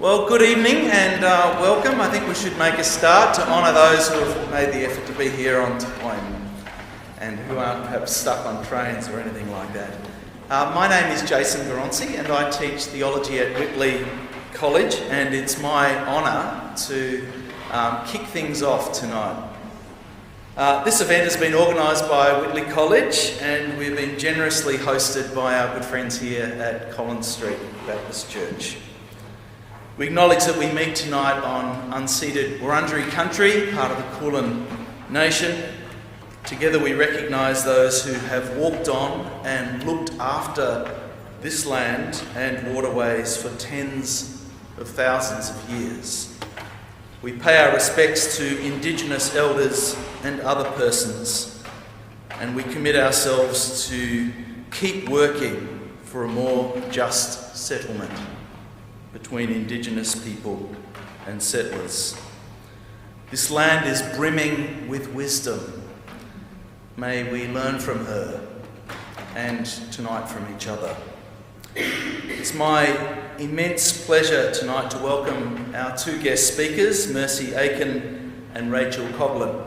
Well, good evening and welcome. I think we should make a start to honour those who have made the effort to be here on time and who aren't perhaps stuck on trains or anything like that. My name is Jason Garonsi and I teach theology at Whitley College, and it's my honour to kick things off tonight. This event has been organised by Whitley College and we've been generously hosted by our good friends here at Collins Street Baptist Church. We acknowledge that we meet tonight on unceded Wurundjeri country, part of the Coghlan nation. Together we recognise those who have walked on and looked after this land and waterways for tens of thousands of years. We pay our respects to Indigenous elders and other persons, and we commit ourselves to keep working for a more just settlement between Indigenous people and settlers. This land is brimming with wisdom. May we learn from her and tonight from each other. It's my immense pleasure tonight to welcome our two guest speakers, Mercy Aiken and Rachel Coghlan.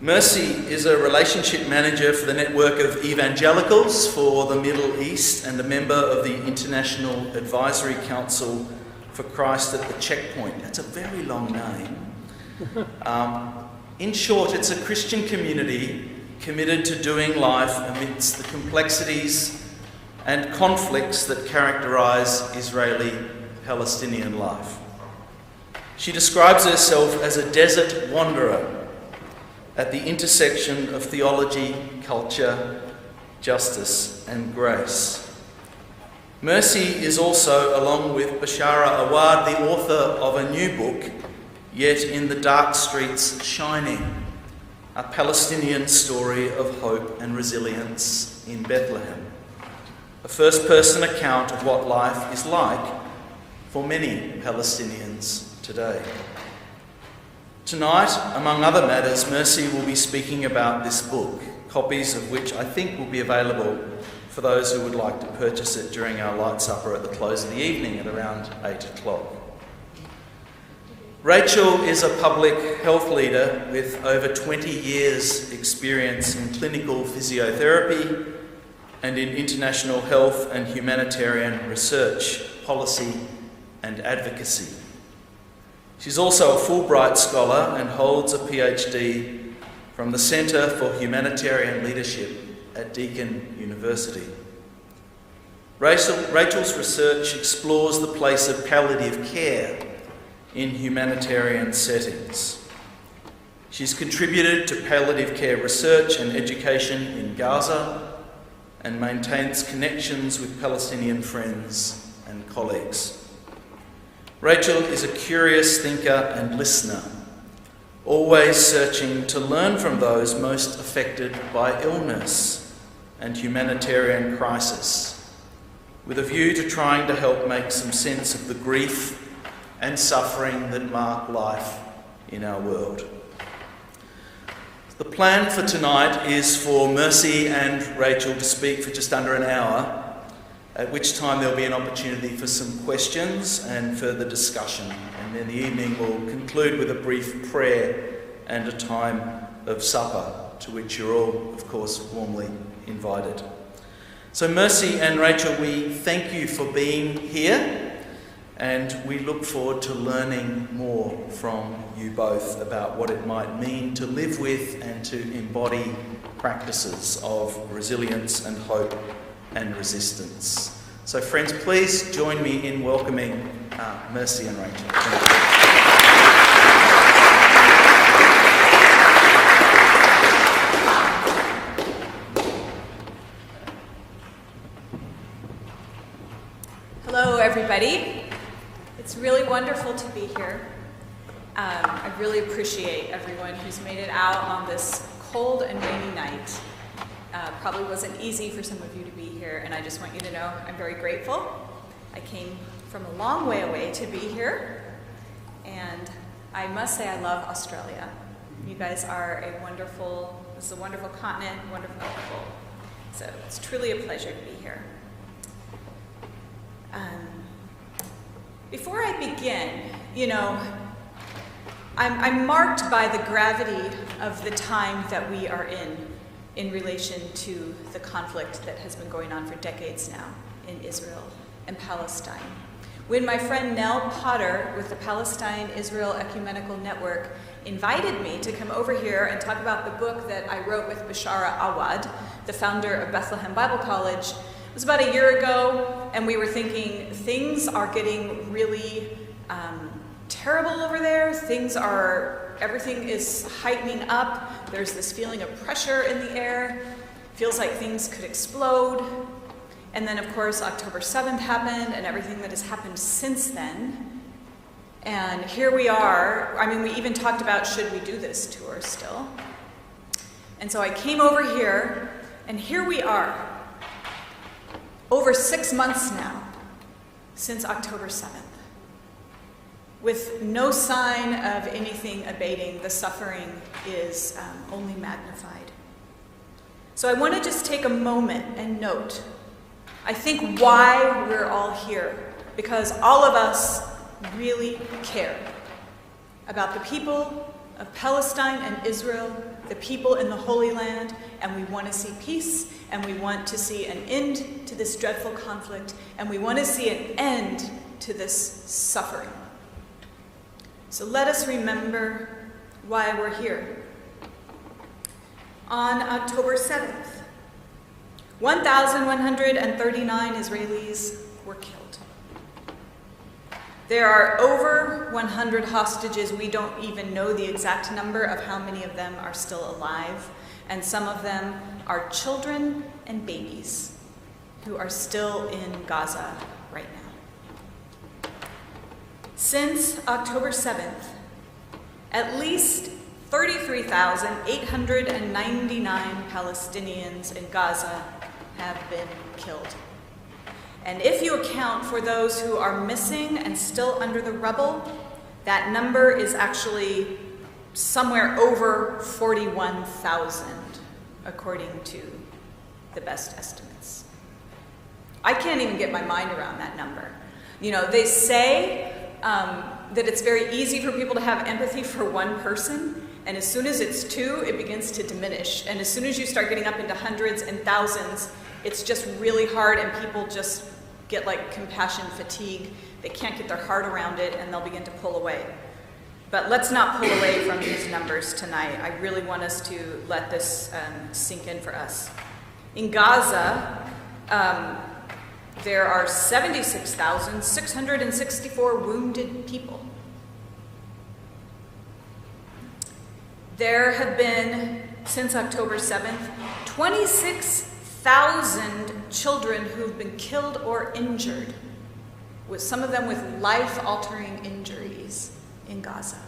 Mercy is a relationship manager for the network of evangelicals for the Middle East and a member of the International Advisory Council for Christ at the Checkpoint. That's a very long name. In short, it's a Christian community committed to doing life amidst the complexities and conflicts that characterise Israeli-Palestinian life. She describes herself as a desert wanderer at the intersection of theology, culture, justice and grace. Mercy is also, along with Bashara Awad, the author of a new book, Yet in the Dark Streets Shining, a Palestinian story of hope and resilience in Bethlehem. A first-person account of what life is like for many Palestinians today. Tonight, among other matters, Mercy will be speaking about this book, copies of which I think will be available for those who would like to purchase it during our light supper at the close of the evening at around 8 o'clock. Rachel is a public health leader with over 20 years' experience in clinical physiotherapy and in international health and humanitarian research, policy and advocacy. She's also a Fulbright scholar and holds a PhD from the Centre for Humanitarian Leadership at Aiken University. Rachel's research explores the place of palliative care in humanitarian settings. She's contributed to palliative care research and education in Gaza and maintains connections with Palestinian friends and colleagues. Rachel is a curious thinker and listener, always searching to learn from those most affected by illness and humanitarian crisis, with a view to trying to help make some sense of the grief and suffering that mark life in our world. The plan for tonight is for Mercy and Rachel to speak for just under an hour, at which time there'll be an opportunity for some questions and further discussion. And then the evening will conclude with a brief prayer and a time of supper, to which you're all, of course, warmly invited. So Mercy and Rachel, we thank you for being here, and we look forward to learning more from you both about what it might mean to live with and to embody practices of resilience and hope and resistance. So friends, please join me in welcoming Mercy and Rachel. Hello everybody. It's really wonderful to be here. I really appreciate everyone who's made it out on this cold and rainy night. Probably wasn't easy for some of you to be here, and I just want you to know I'm very grateful. I came from a long way away to be here, and I must say I love Australia. You guys are this is a wonderful continent, wonderful people. So it's truly a pleasure to be here. Before I begin, I'm marked by the gravity of the time that we are in relation to the conflict that has been going on for decades now in Israel and Palestine. When my friend Nell Potter with the Palestine-Israel Ecumenical Network invited me to come over here and talk about the book that I wrote with Bashara Awad, the founder of Bethlehem Bible College, it was about a year ago, and we were thinking things are getting really terrible over there. Everything is heightening up. There's this feeling of pressure in the air. Feels like things could explode. And then, of course, October 7th happened, and everything that has happened since then. And here we are. We even talked about, should we do this tour still? And so I came over here, and here we are. Over 6 months now, since October 7th. With no sign of anything abating, the suffering is only magnified. So I want to just take a moment and note, I think, why we're all here. Because all of us really care about the people of Palestine and Israel, the people in the Holy Land, and we want to see peace, and we want to see an end to this dreadful conflict, and we want to see an end to this suffering. So let us remember why we're here. On October 7th, 1,139 Israelis were killed. There are over 100 hostages. We don't even know the exact number of how many of them are still alive, and some of them are children and babies who are still in Gaza right now. Since October 7th, at least 33,899 Palestinians in Gaza have been killed. And if you account for those who are missing and still under the rubble, that number is actually somewhere over 41,000, according to the best estimates. I can't even get my mind around that number. They say that it's very easy for people to have empathy for one person, and as soon as it's two, it begins to diminish. And as soon as you start getting up into hundreds and thousands, it's just really hard, and people just get like compassion fatigue. They can't get their heart around it, and they'll begin to pull away. But let's not pull away from these numbers tonight. I really want us to let this sink in for us. In Gaza, there are 76,664 wounded people. There have been, since October 7th, 26,000 children who've been killed or injured, with some of them with life-altering injuries in Gaza.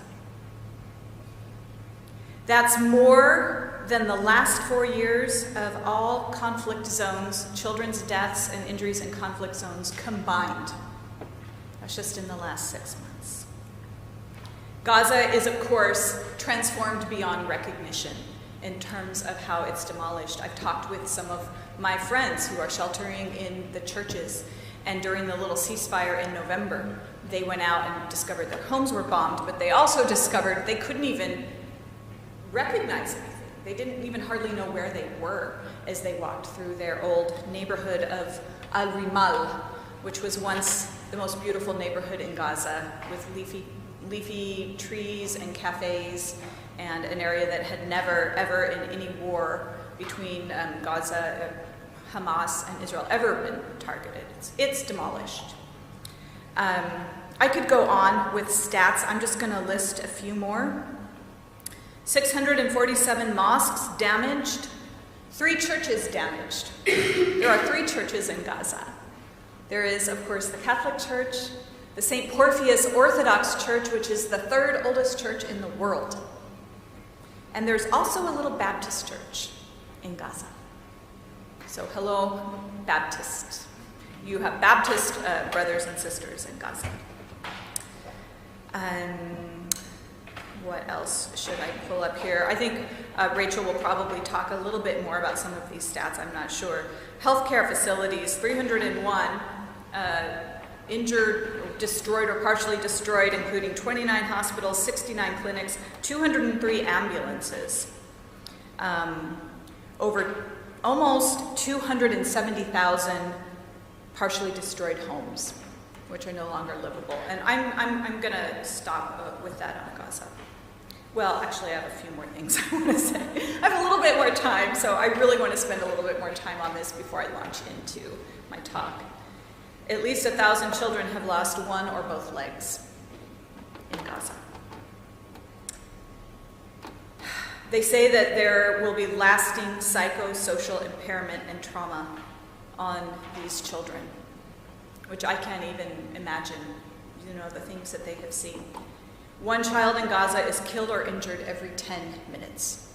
That's more than the last 4 years of all conflict zones, children's deaths and injuries in conflict zones combined. That's just in the last 6 months. Gaza is, of course, transformed beyond recognition in terms of how it's demolished. I've talked with some of my friends who are sheltering in the churches, and during the little ceasefire in November, they went out and discovered their homes were bombed, but they also discovered they couldn't even recognize anything. They didn't even hardly know where they were as they walked through their old neighborhood of Al-Rimal, which was once the most beautiful neighborhood in Gaza, with leafy trees and cafes, and an area that had never, ever in any war between Gaza, Hamas, and Israel ever been targeted. It's demolished. I could go on with stats. I'm just going to list a few more. 647 mosques damaged, 3 churches damaged. There are 3 churches in Gaza. There is, of course, the Catholic Church, the St. Porphyrius Orthodox Church, which is the 3rd oldest church in the world. And there's also a little Baptist church in Gaza. So hello, Baptists. You have Baptist brothers and sisters in Gaza. What else should I pull up here? I think Rachel will probably talk a little bit more about some of these stats, I'm not sure. Healthcare facilities, 301 injured, destroyed, or partially destroyed, including 29 hospitals, 69 clinics, 203 ambulances, over almost 270,000 partially destroyed homes, which are no longer livable. And I'm going to stop with that on Gaza. Well, actually, I have a few more things I want to say. I have a little bit more time, so I really want to spend a little bit more time on this before I launch into my talk. At least 1,000 children have lost one or both legs in Gaza. They say that there will be lasting psychosocial impairment and trauma on these children, which I can't even imagine, the things that they have seen. One child in Gaza is killed or injured every 10 minutes.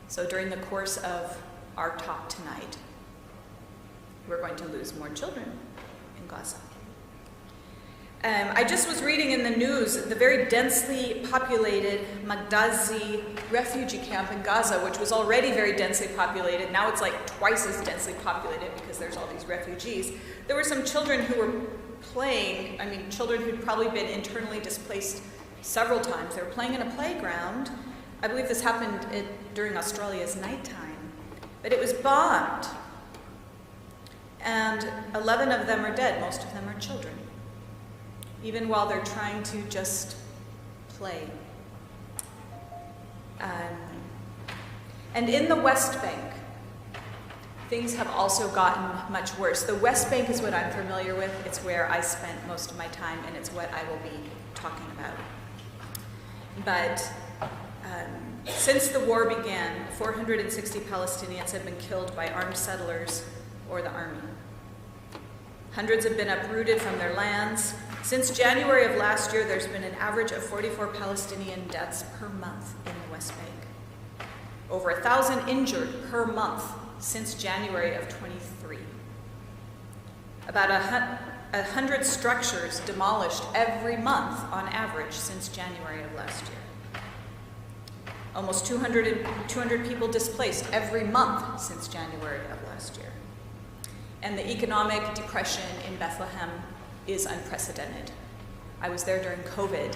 So during the course of our talk tonight, we're going to lose more children in Gaza. I just was reading in the news the very densely populated Magdazi refugee camp in Gaza, which was already very densely populated. Now it's like twice as densely populated because there's all these refugees. There were some children who were playing, children who'd probably been internally displaced several times. They were playing in a playground. I believe this happened during Australia's nighttime. But it was bombed. And 11 of them are dead. Most of them are children. Even while they're trying to just play. And in the West Bank, things have also gotten much worse. The West Bank is what I'm familiar with. It's where I spent most of my time, and it's what I will be talking about. But since the war began, 460 Palestinians have been killed by armed settlers or the army. Hundreds have been uprooted from their lands. Since January of last year, there's been an average of 44 Palestinian deaths per month in the West Bank. Over 1,000 injured per month since January of 23. About 100 structures demolished every month on average since January of last year. Almost 200 people displaced every month since January of last year. And the economic depression in Bethlehem is unprecedented. I was there during COVID,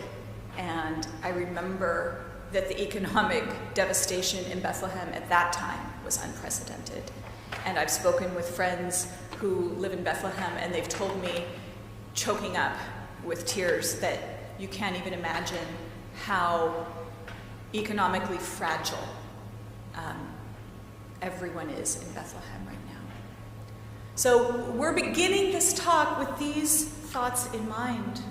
and I remember that the economic devastation in Bethlehem at that time was unprecedented. And I've spoken with friends who live in Bethlehem, and they've told me, choking up with tears, that you can't even imagine how economically fragile everyone is in Bethlehem right now. So we're beginning this talk with these thoughts in mind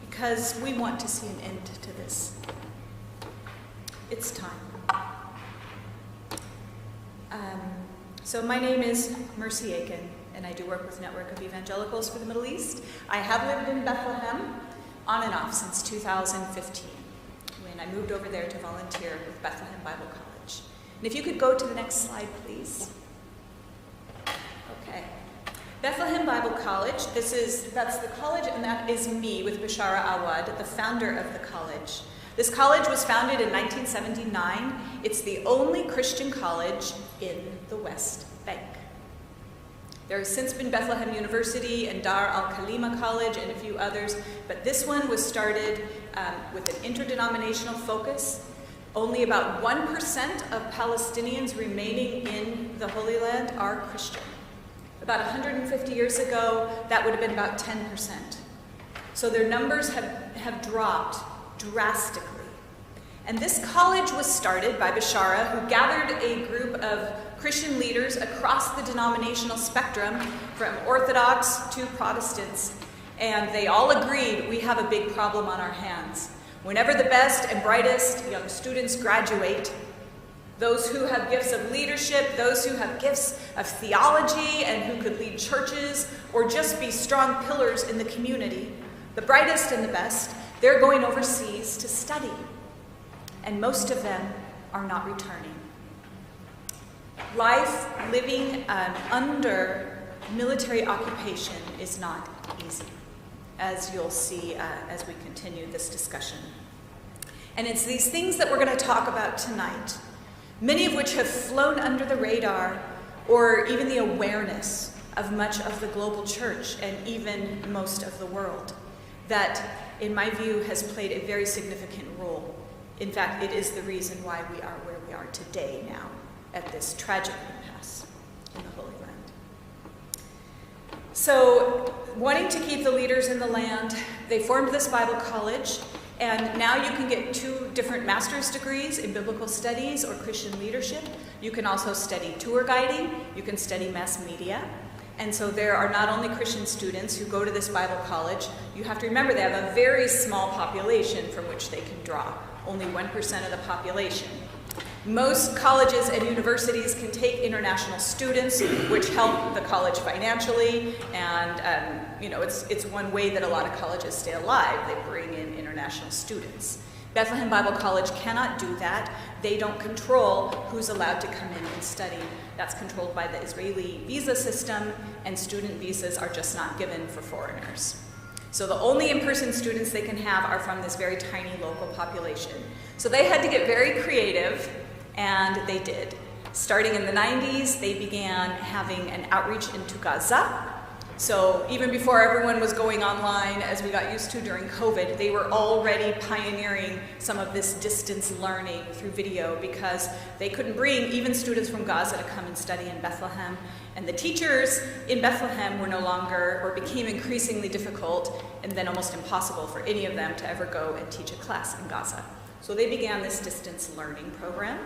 because we want to see an end to this. It's time. So my name is Mercy Aiken, and I do work with Network of Evangelicals for the Middle East. I have lived in Bethlehem on and off since 2015, when I moved over there to volunteer with Bethlehem Bible College. And if you could go to the next slide, please. Okay. Bethlehem Bible College, that's the college, and that is me with Bashara Awad, the founder of the college. This college was founded in 1979. It's the only Christian college in the West Bank. There has since been Bethlehem University and Dar al-Kalima College and a few others, but this one was started with an interdenominational focus. Only about 1% of Palestinians remaining in the Holy Land are Christian. About 150 years ago, that would have been about 10%. So their numbers have dropped drastically. And this college was started by Bashara, who gathered a group of Christian leaders across the denominational spectrum, from Orthodox to Protestants, and they all agreed we have a big problem on our hands. Whenever the best and brightest young students graduate, those who have gifts of leadership, those who have gifts of theology and who could lead churches or just be strong pillars in the community, the brightest and the best, they're going overseas to study. And most of them are not returning. Life living under military occupation is not easy, as you'll see as we continue this discussion. And it's these things that we're going to talk about tonight, many of which have flown under the radar or even the awareness of much of the global church and even most of the world. That, in my view, has played a very significant role. In fact, it is the reason why we are where we are today now, at this tragic impasse in the Holy Land. So, wanting to keep the leaders in the land, they formed this Bible college, and now you can get 2 different master's degrees in biblical studies or Christian leadership. You can also study tour guiding, you can study mass media. And so there are not only Christian students who go to this Bible college, you have to remember they have a very small population from which they can draw, only 1% of the population. Most colleges and universities can take international students, which help the college financially, and it's one way that a lot of colleges stay alive. They bring in international students. Bethlehem Bible College cannot do that. They don't control who's allowed to come in and study. That's controlled by the Israeli visa system, and student visas are just not given for foreigners. So the only in-person students they can have are from this very tiny local population. So they had to get very creative, and they did. Starting in the 90s, they began having an outreach into Gaza. So even before everyone was going online, as we got used to during COVID, they were already pioneering some of this distance learning through video, because they couldn't bring even students from Gaza to come and study in Bethlehem. And the teachers in Bethlehem were no longer, or became increasingly difficult, and then almost impossible for any of them to ever go and teach a class in Gaza. So they began this distance learning program.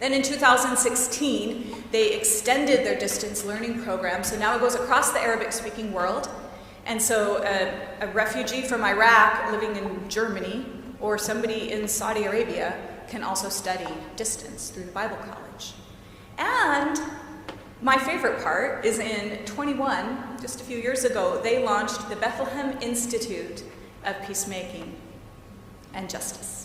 Then in 2016, they extended their distance learning program, so now it goes across the Arabic-speaking world. And so a refugee from Iraq living in Germany, or somebody in Saudi Arabia, can also study distance through the Bible College. And my favorite part is in 21, just a few years ago, they launched the Bethlehem Institute of Peacemaking and Justice.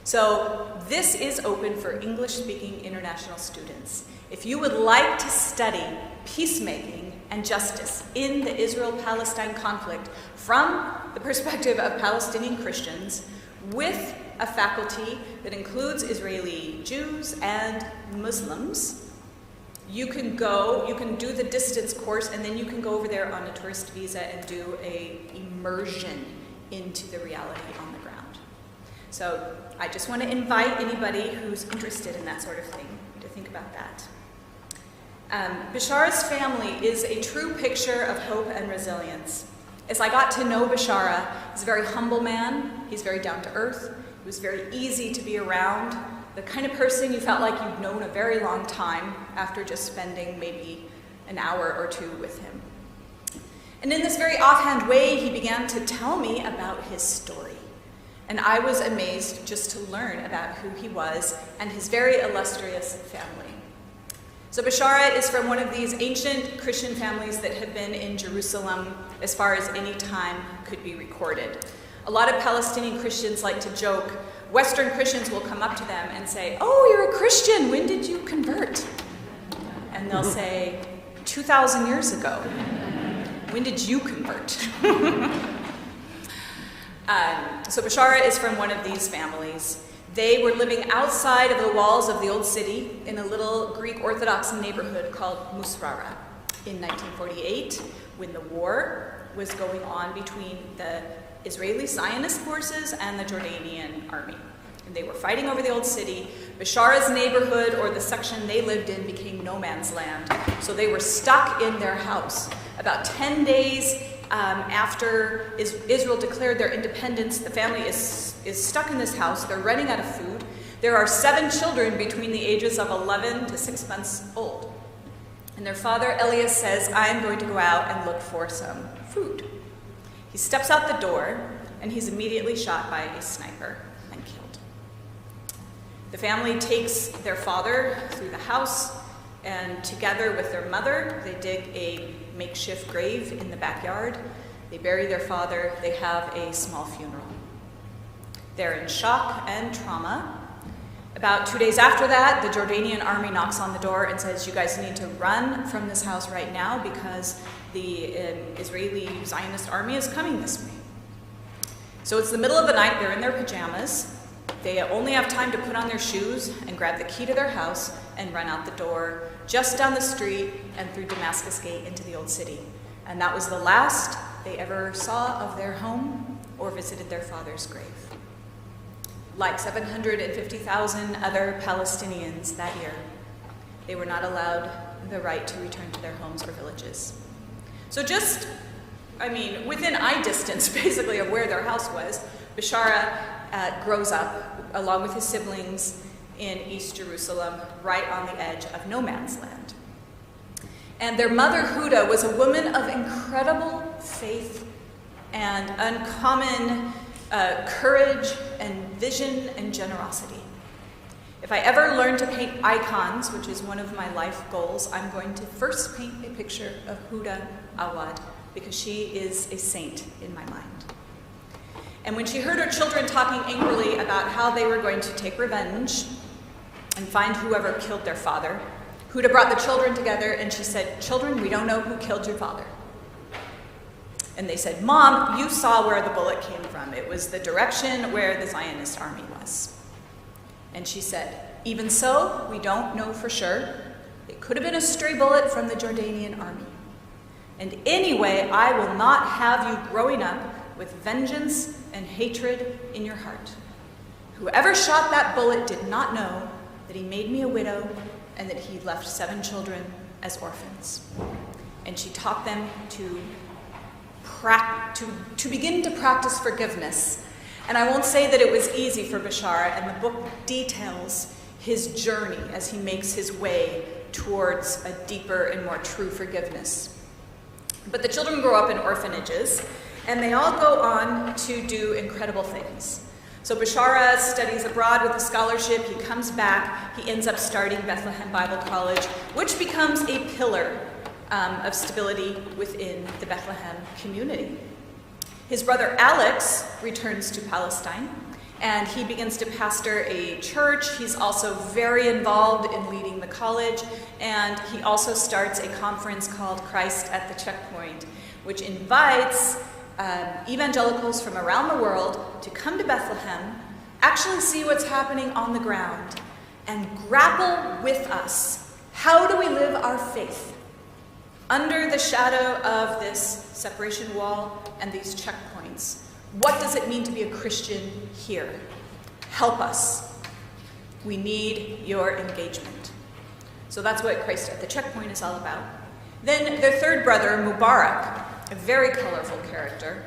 So this is open for English-speaking international students. If you would like to study peacemaking and justice in the Israel-Palestine conflict from the perspective of Palestinian Christians, with a faculty that includes Israeli Jews and Muslims, you can do the distance course, and then you can go over there on a tourist visa and do an immersion into the reality on the ground. So I just want to invite anybody who's interested in that sort of thing to think about that. Bishara's family is a true picture of hope and resilience. As I got to know Bishara, he's a very humble man. He's very down to earth. He was very easy to be around. The kind of person you felt like you'd known a very long time after just spending maybe an hour or 2 with him. And in this very offhand way, he began to tell me about his story. And I was amazed just to learn about who he was and his very illustrious family. So Bishara is from one of these ancient Christian families that have been in Jerusalem as far as any time could be recorded. A lot of Palestinian Christians like to joke, Western Christians will come up to them and say, "Oh, you're a Christian, when did you convert?" And they'll say, 2,000 years ago. When did you convert? So Bishara is from one of these families. They were living outside of the walls of the old city in a little Greek Orthodox neighborhood called Musrara in 1948, when the war was going on between the Israeli Zionist forces and the Jordanian army. And they were fighting over the old city. Bishara's neighborhood, or the section they lived in, became no man's land. So they were stuck in their house. About 10 days after Israel declared their independence, the family is stuck in this house. They're running out of food. There are 7 children between the ages of 11 to 6 months old. And their father, Elias, says, "I'm going to go out and look for some food." He steps out the door, and he's immediately shot by a sniper and killed. The family takes their father through the house, and together with their mother, they dig a makeshift grave in the backyard. They bury their father. They have a small funeral. They're in shock and trauma. About 2 days after that, the Jordanian army knocks on the door and says, "You guys need to run from this house right now because the Israeli Zionist army is coming this way." So it's the middle of the night. They're in their pajamas. They only have time to put on their shoes and grab the key to their house and run out the door, just down the street and through Damascus Gate into the Old City. And that was the last they ever saw of their home or visited their father's grave. Like 750,000 other Palestinians that year, they were not allowed the right to return to their homes or villages. So within eye distance, basically, of where their house was, Bishara grows up, along with his siblings, in East Jerusalem, right on the edge of no man's land. And their mother, Huda, was a woman of incredible faith and uncommon courage and vision and generosity. If I ever learn to paint icons, which is one of my life goals, I'm going to first paint a picture of Huda Awad, because she is a saint in my mind. And when she heard her children talking angrily about how they were going to take revenge and find whoever killed their father, Huda brought the children together and she said, "Children, we don't know who killed your father." And they said, "Mom, you saw where the bullet came from. It was the direction where the Zionist army was." And she said, "Even so, we don't know for sure. It could have been a stray bullet from the Jordanian army. And anyway, I will not have you growing up with vengeance and hatred in your heart. Whoever shot that bullet did not know that he made me a widow and that he left 7 children as orphans." And she taught them to begin to practice forgiveness. And I won't say that it was easy for Bishara, and the book details his journey as he makes his way towards a deeper and more true forgiveness. But the children grow up in orphanages, and they all go on to do incredible things. So Bishara studies abroad with a scholarship. He comes back. He ends up starting Bethlehem Bible College, which becomes a pillar of stability within the Bethlehem community. His brother Alex returns to Palestine, and he begins to pastor a church. He's also very involved in leading the college, and he also starts a conference called Christ at the Checkpoint, which invites evangelicals from around the world to come to Bethlehem, actually see what's happening on the ground, and grapple with us. How do we live our faith under the shadow of this separation wall and these checkpoints? What does it mean to be a Christian here? Help us. We need your engagement. So that's what Christ at the Checkpoint is all about. Then their third brother, Mubarak, a very colorful character.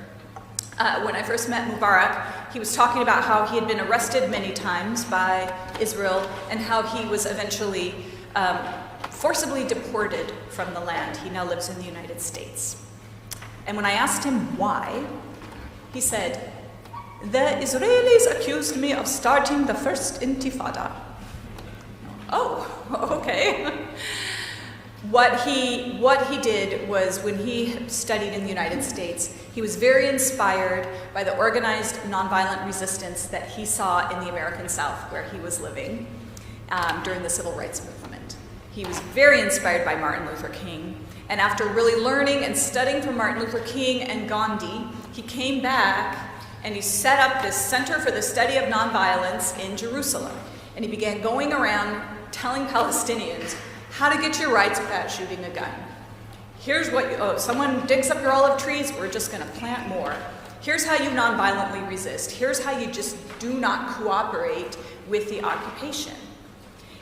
When I first met Mubarak, he was talking about how he had been arrested many times by Israel and how he was eventually forcibly deported from the land. He now lives in the United States. And when I asked him why, he said, "The Israelis accused me of starting the first intifada." Oh, okay. What he did was, when he studied in the United States, he was very inspired by the organized nonviolent resistance that he saw in the American South, where he was living during the Civil Rights Movement. He was very inspired by Martin Luther King, and after really learning and studying from Martin Luther King and Gandhi, he came back and he set up this Center for the Study of Nonviolence in Jerusalem. And he began going around telling Palestinians how to get your rights without shooting a gun. Here's what someone digs up your olive trees, we're just going to plant more. Here's how you nonviolently resist. Here's how you just do not cooperate with the occupation.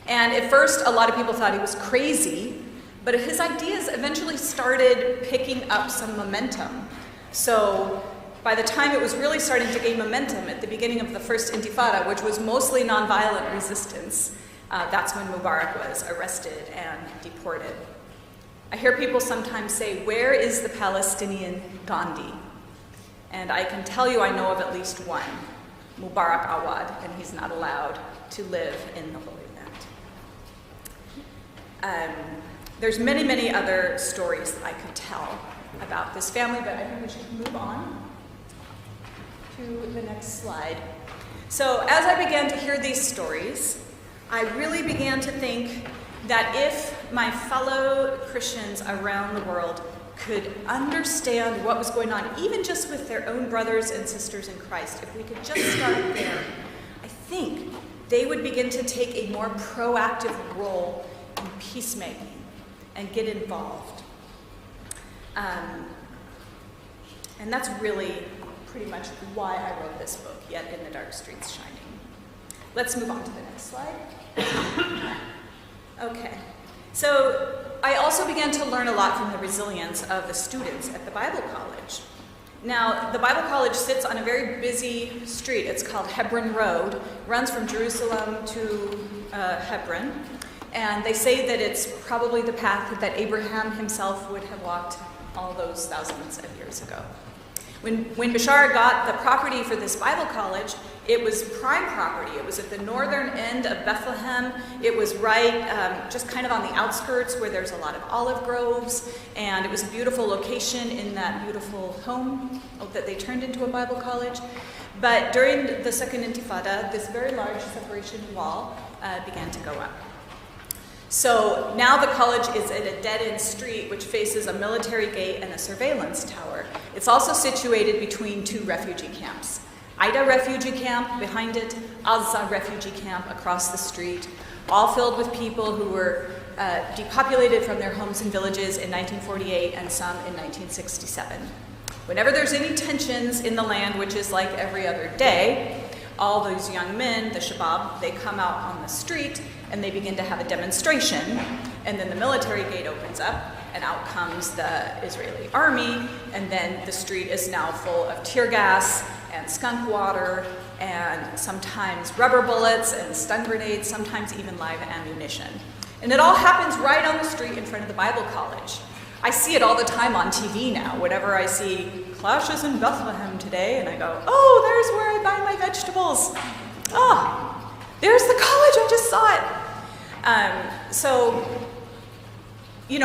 And at first, a lot of people thought he was crazy, but his ideas eventually started picking up some momentum. So by the time it was really starting to gain momentum at the beginning of the first Intifada, which was mostly nonviolent resistance, that's when Mubarak was arrested and deported. I hear people sometimes say, "Where is the Palestinian Gandhi?" And I can tell you I know of at least one, Mubarak Awad, and he's not allowed to live in the Holy Land. There's many, many other stories that I could tell about this family, but I think we should move on to the next slide. So as I began to hear these stories, I really began to think that if my fellow Christians around the world could understand what was going on, even just with their own brothers and sisters in Christ, if we could just start there, I think they would begin to take a more proactive role in peacemaking and get involved. And that's really pretty much why I wrote this book, Yet in the Dark Streets Shining. Let's move on to the next slide. Okay, so I also began to learn a lot from the resilience of the students at the Bible College. Now, the Bible College sits on a very busy street. It's called Hebron Road. It runs from Jerusalem to Hebron. And they say that it's probably the path that Abraham himself would have walked all those thousands of years ago. When Bashar got the property for this Bible college, it was prime property. It was at the northern end of Bethlehem. It was right just kind of on the outskirts where there's a lot of olive groves, and it was a beautiful location in that beautiful home that they turned into a Bible college. But during the Second Intifada, this very large separation wall began to go up. So now the college is at a dead-end street which faces a military gate and a surveillance tower. It's also situated between two refugee camps. Aida refugee camp behind it, Azza refugee camp across the street, all filled with people who were depopulated from their homes and villages in 1948 and some in 1967. Whenever there's any tensions in the land, which is like every other day, all those young men, the Shabab, they come out on the street and they begin to have a demonstration, and then the military gate opens up and out comes the Israeli army, and then the street is now full of tear gas and skunk water and sometimes rubber bullets and stun grenades, sometimes even live ammunition. And it all happens right on the street in front of the Bible college. I see it all the time on TV now, whenever I see clashes in Bethlehem today, and I go, oh, there's where I buy my vegetables. Oh, there's the college, I just saw it.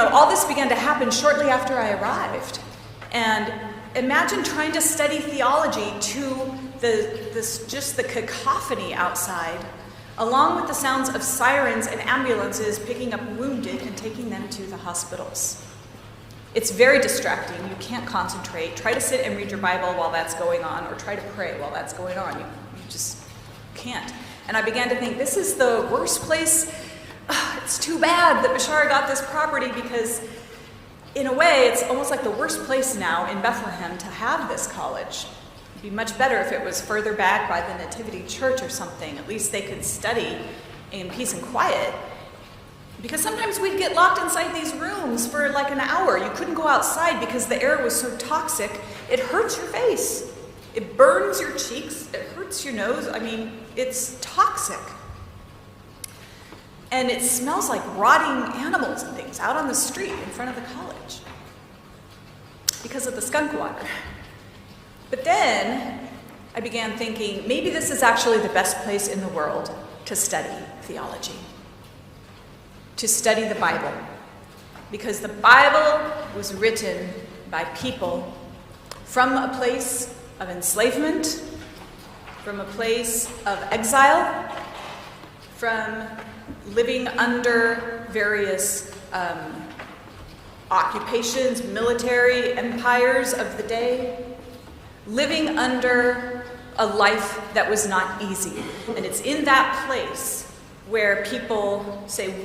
All this began to happen shortly after I arrived. And imagine trying to study theology to the cacophony outside, along with the sounds of sirens and ambulances picking up wounded and taking them to the hospitals. It's very distracting. You can't concentrate. Try to sit and read your Bible while that's going on, or try to pray while that's going on. You just can't. And I began to think, this is the worst place. It's too bad that Bashar got this property, because in a way, it's almost like the worst place now in Bethlehem to have this college. It'd be much better if it was further back by the Nativity Church or something. At least they could study in peace and quiet. Because sometimes we'd get locked inside these rooms for like an hour. You couldn't go outside because the air was so toxic. It hurts your face. It burns your cheeks. It hurts your nose. I mean, it's toxic. And it smells like rotting animals and things out on the street in front of the college because of the skunk water. But then I began thinking, maybe this is actually the best place in the world to study theology, to study the Bible, because the Bible was written by people from a place of enslavement, from a place of exile, from living under various occupations, military empires of the day, living under a life that was not easy. And it's in that place where people say,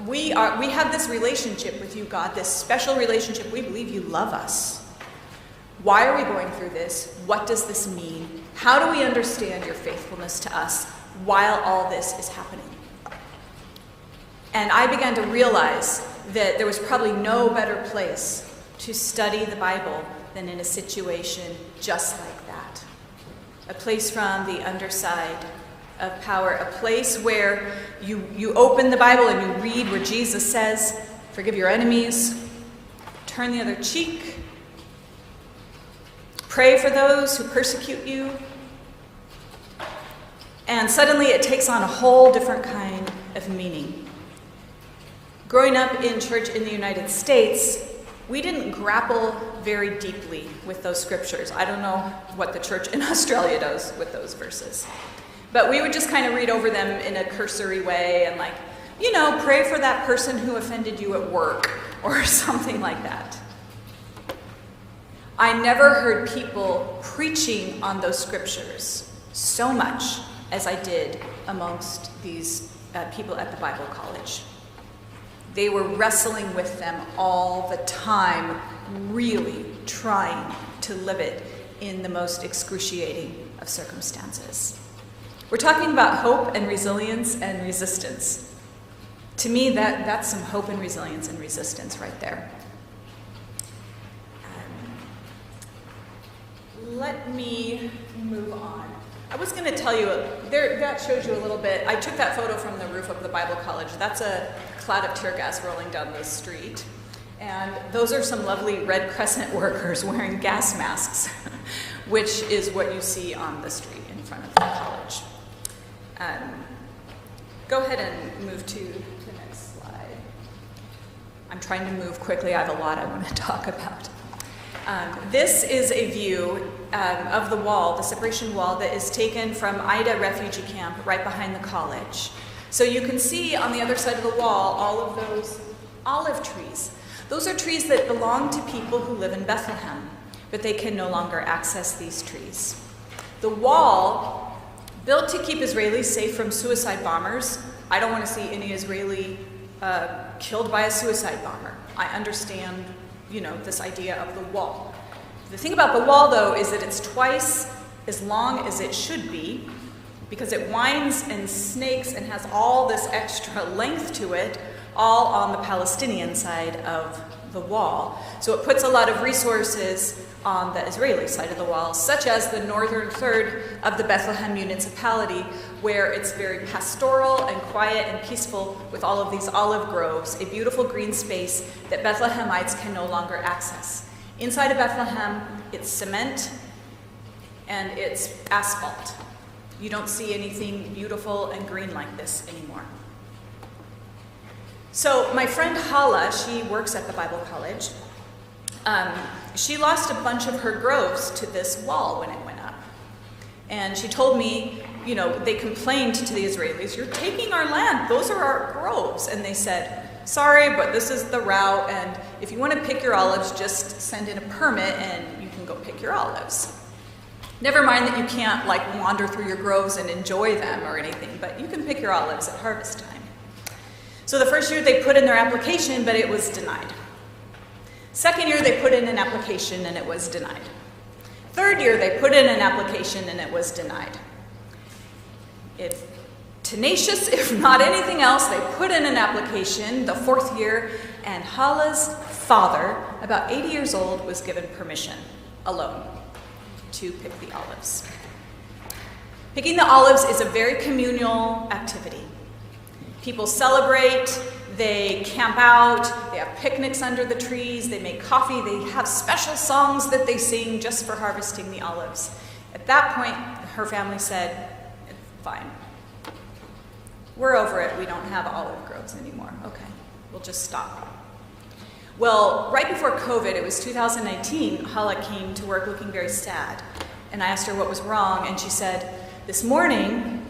we have this relationship with you, God, this special relationship. We believe you love us. Why are we going through this? What does this mean? How do we understand your faithfulness to us while all this is happening? And I began to realize that there was probably no better place to study the Bible than in a situation just like that. A place from the underside of power, a place where you open the Bible and you read where Jesus says, forgive your enemies, turn the other cheek, pray for those who persecute you. And suddenly it takes on a whole different kind of meaning. Growing up in church in the United States, we didn't grapple very deeply with those scriptures. I don't know what the church in Australia does with those verses. But we would just kind of read over them in a cursory way and pray for that person who offended you at work or something like that. I never heard people preaching on those scriptures so much as I did amongst these people at the Bible college. They were wrestling with them all the time, really trying to live it in the most excruciating of circumstances. We're talking about hope and resilience and resistance. To me, that's some hope and resilience and resistance right there. Let me move on. I was going to tell you, that shows you a little bit. I took that photo from the roof of the Bible college. That's a cloud of tear gas rolling down the street. And those are some lovely Red Crescent workers wearing gas masks, which is what you see on the street in front of the college. Go ahead and move to the next slide. I'm trying to move quickly. I have a lot I want to talk about. This is a view of the wall, the separation wall, that is taken from Ida refugee camp right behind the college. So you can see on the other side of the wall all of those olive trees. Those are trees that belong to people who live in Bethlehem, but they can no longer access these trees. The wall, built to keep Israelis safe from suicide bombers. I don't want to see any Israeli killed by a suicide bomber. I understand, this idea of the wall. The thing about the wall, though, is that it's twice as long as it should be, because it winds and snakes and has all this extra length to it, all on the Palestinian side of the wall. So it puts a lot of resources on the Israeli side of the wall, such as the northern third of the Bethlehem municipality, where it's very pastoral and quiet and peaceful with all of these olive groves, a beautiful green space that Bethlehemites can no longer access. Inside of Bethlehem, it's cement and it's asphalt. You don't see anything beautiful and green like this anymore. So my friend Hala, she works at the Bible college. She lost a bunch of her groves to this wall when it went up. And she told me, they complained to the Israelis, "You're taking our land, those are our groves." And they said, "Sorry, but this is the route, and if you want to pick your olives, just send in a permit and you can go pick your olives." Never mind that you can't wander through your groves and enjoy them or anything, but you can pick your olives at harvest time. So the first year they put in their application, but it was denied. Second year they put in an application and it was denied. Third year they put in an application and it was denied. It's tenacious, if not anything else. They put in an application the fourth year, and Hala's father, about 80 years old, was given permission alone to pick the olives. Picking the olives is a very communal activity. People celebrate, they camp out, they have picnics under the trees, they make coffee, they have special songs that they sing just for harvesting the olives. At that point, her family said, "Fine. We're over it. We don't have olive groves anymore. Okay, we'll just stop." Well, right before COVID, it was 2019, Hala came to work looking very sad. And I asked her what was wrong, and she said, "This morning,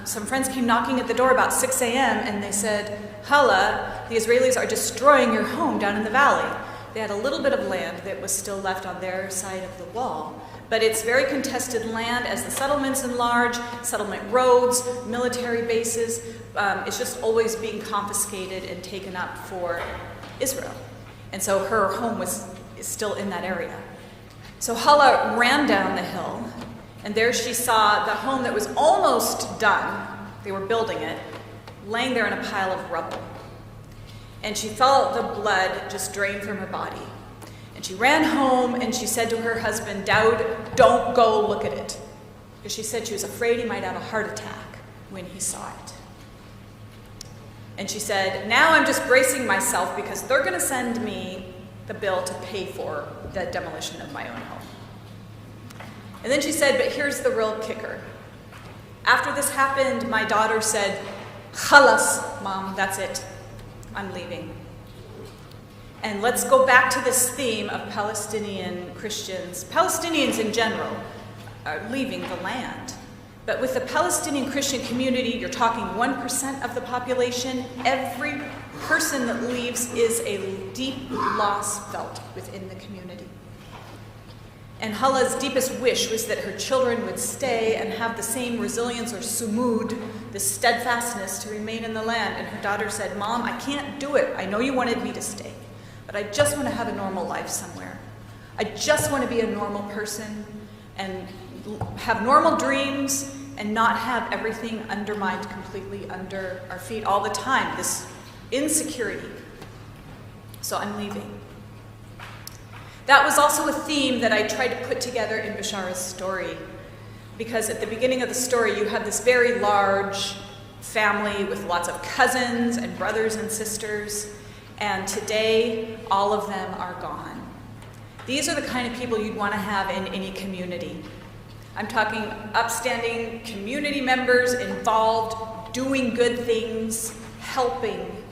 some friends came knocking at the door about 6 a.m. and they said, 'Hala, the Israelis are destroying your home down in the valley.'" They had a little bit of land that was still left on their side of the wall, but it's very contested land as the settlements enlarge, settlement roads, military bases. It's just always being confiscated and taken up for Israel. And so her home is still in that area. So Hala ran down the hill, and there she saw the home that was almost done, they were building it, laying there in a pile of rubble. And she felt the blood just drain from her body. And she ran home and she said to her husband, "Dowd, don't go look at it." Because she said she was afraid he might have a heart attack when he saw it. And she said, "Now I'm just bracing myself because they're going to send me the bill to pay for the demolition of my own home." And then she said, "But here's the real kicker. After this happened, my daughter said, 'Khalas, Mom, that's it. I'm leaving.'" And let's go back to this theme of Palestinian Christians. Palestinians in general are leaving the land. But with the Palestinian Christian community, you're talking 1% of the population. Every person that leaves is a deep loss felt within the community. And Hala's deepest wish was that her children would stay and have the same resilience or sumud, this steadfastness to remain in the land. And her daughter said, Mom, I can't do it. I know you wanted me to stay, but I just want to have a normal life somewhere. I just want to be a normal person and have normal dreams and not have everything undermined completely under our feet all the time, this insecurity. So I'm leaving. That was also a theme that I tried to put together in Bashara's story, because at the beginning of the story you have this very large family with lots of cousins and brothers and sisters, and today all of them are gone. These are the kind of people you'd want to have in any community. I'm talking upstanding community members involved, doing good things, helping.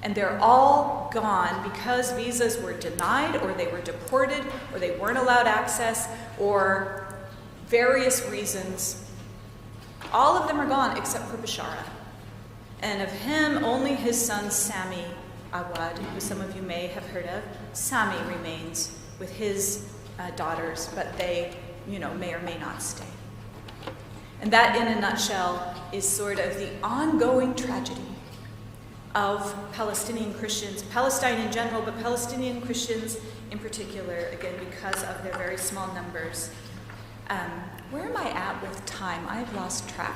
And they're all gone because visas were denied, or they were deported, or they weren't allowed access, or various reasons. All of them are gone except for Bashara. And of him, only his son Sami Awad, who some of you may have heard of, Sami remains with his daughters, but they, may or may not stay. And that, in a nutshell, is sort of the ongoing tragedy of Palestinian Christians, Palestine in general, but Palestinian Christians in particular, again, because of their very small numbers. Where am I at with time? I've lost track.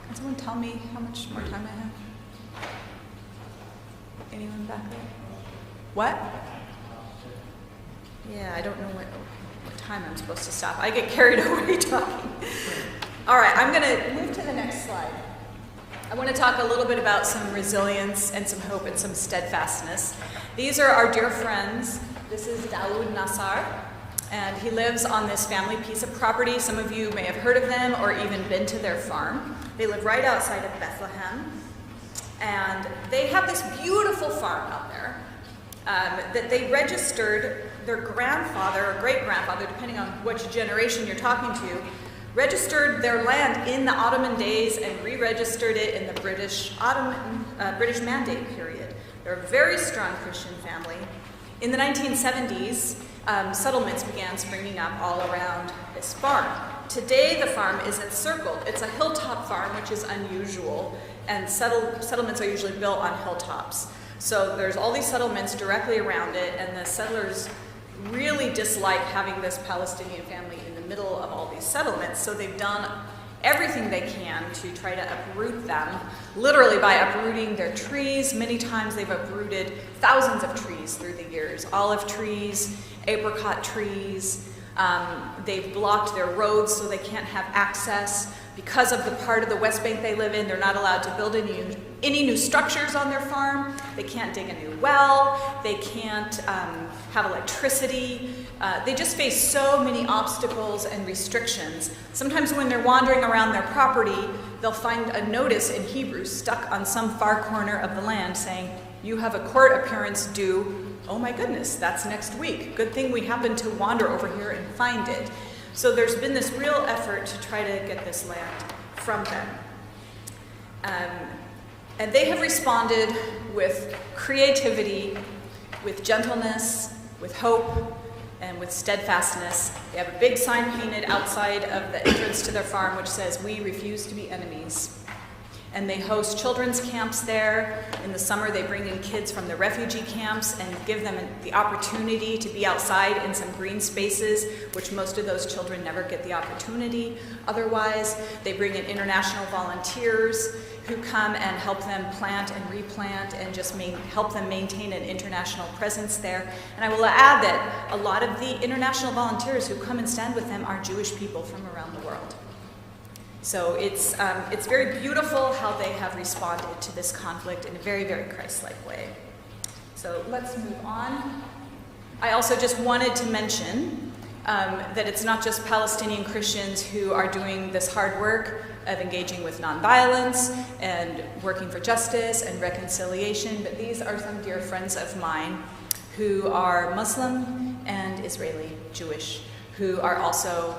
Can someone tell me how much more time I have? Anyone back there? What? Yeah, I don't know what time I'm supposed to stop. I get carried away talking. All right, I'm going to move to the next slide. I want to talk a little bit about some resilience and some hope and some steadfastness. These are our dear friends. This is Daoud Nassar, and he lives on this family piece of property. Some of you may have heard of them or even been to their farm. They live right outside of Bethlehem, and they have this beautiful farm out there that they registered. Their grandfather or great-grandfather, depending on which generation you're talking to, registered their land in the Ottoman days and re-registered it in the British Mandate period. They're a very strong Christian family. In the 1970s, settlements began springing up all around this farm. Today, the farm is encircled. It's a hilltop farm, which is unusual, and settlements are usually built on hilltops. So there's all these settlements directly around it, and the settlers really dislike having this Palestinian family in the middle of all these settlements, so they've done everything they can to try to uproot them, literally by uprooting their trees. Many times they've uprooted thousands of trees through the years, olive trees, apricot trees. They've blocked their roads so they can't have access. Because of the part of the West Bank they live in, they're not allowed to build any new structures on their farm. They can't dig a new well. They can't have electricity. They just face so many obstacles and restrictions. Sometimes when they're wandering around their property, they'll find a notice in Hebrew stuck on some far corner of the land saying, "You have a court appearance due." Oh my goodness, that's next week. Good thing we happened to wander over here and find it. So there's been this real effort to try to get this land from them. And they have responded with creativity, with gentleness, with hope, and with steadfastness. They have a big sign painted outside of the entrance to their farm which says, "We refuse to be enemies." And they host children's camps there. In the summer, they bring in kids from the refugee camps and give them the opportunity to be outside in some green spaces, which most of those children never get the opportunity. Otherwise, they bring in international volunteers who come and help them plant and replant and just help them maintain an international presence there. And I will add that a lot of the international volunteers who come and stand with them are Jewish people from around the world. So it's very beautiful how they have responded to this conflict in a very, very Christ-like way. So let's move on. I also just wanted to mention that it's not just Palestinian Christians who are doing this hard work of engaging with nonviolence and working for justice and reconciliation, but these are some dear friends of mine who are Muslim and Israeli Jewish, who are also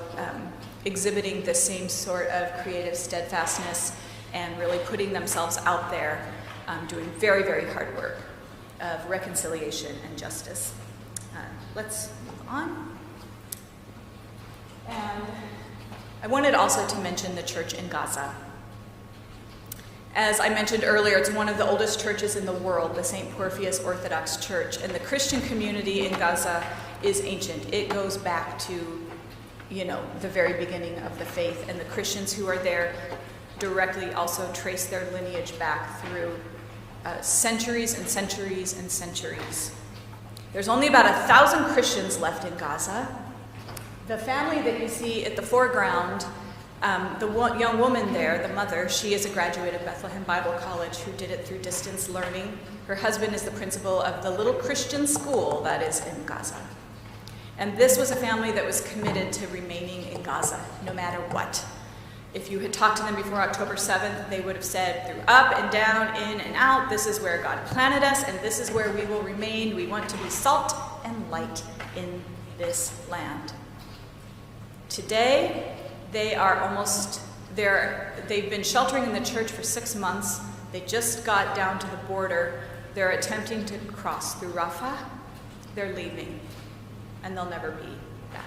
exhibiting the same sort of creative steadfastness and really putting themselves out there, doing very, very hard work of reconciliation and justice. Let's move on. And I wanted also to mention the church in Gaza. As I mentioned earlier, it's one of the oldest churches in the world, the St. Porphyrius Orthodox Church, and the Christian community in Gaza is ancient. It goes back to, the very beginning of the faith, and the Christians who are there directly also trace their lineage back through centuries and centuries and centuries. There's only about 1,000 Christians left in Gaza. The family that you see at the foreground, young woman there, the mother, she is a graduate of Bethlehem Bible College who did it through distance learning. Her husband is the principal of the little Christian school that is in Gaza. And this was a family that was committed to remaining in Gaza, no matter what. If you had talked to them before October 7th, they would have said, through up and down, in and out, this is where God planted us, and this is where we will remain. We want to be salt and light in this land. Today, they've been sheltering in the church for 6 months. They just got down to the border. They're attempting to cross through Rafah. They're leaving, and they'll never be back.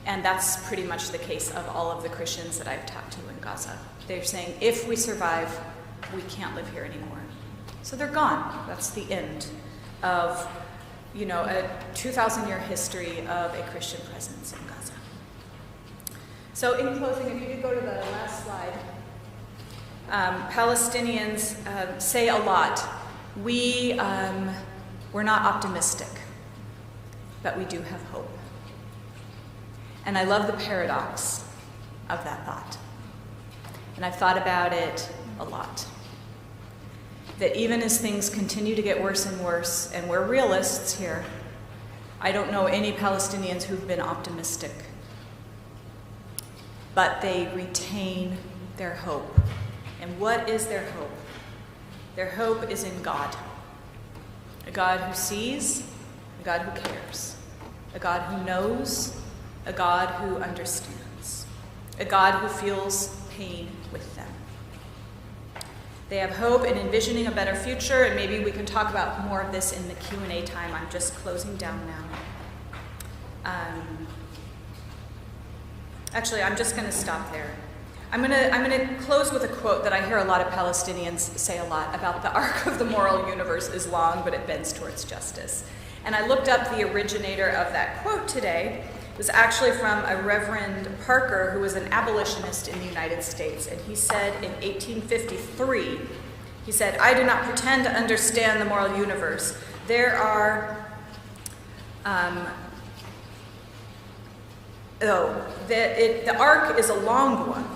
And that's pretty much the case of all of the Christians that I've talked to in Gaza. They're saying, if we survive, we can't live here anymore. So they're gone. That's the end of, a 2,000-year history of a Christian presence in Gaza. So in closing, if you could go to the last slide. Palestinians say a lot. We're not optimistic, but we do have hope. And I love the paradox of that thought. And I've thought about it a lot. That even as things continue to get worse and worse, and we're realists here, I don't know any Palestinians who've been optimistic. But they retain their hope. And what is their hope? Their hope is in God. A God who sees, a God who cares, a God who knows, a God who understands, a God who feels pain with them. They have hope in envisioning a better future, and maybe we can talk about more of this in the Q&A time. I'm just closing down now. Actually, I'm just going to stop there. I'm going to close with a quote that I hear a lot of Palestinians say a lot about: the arc of the moral universe is long, but it bends towards justice. And I looked up the originator of that quote today. It was actually from a Reverend Parker, who was an abolitionist in the United States. And he said in 1853, he said, "I do not pretend to understand the moral universe. There are the arc is a long one.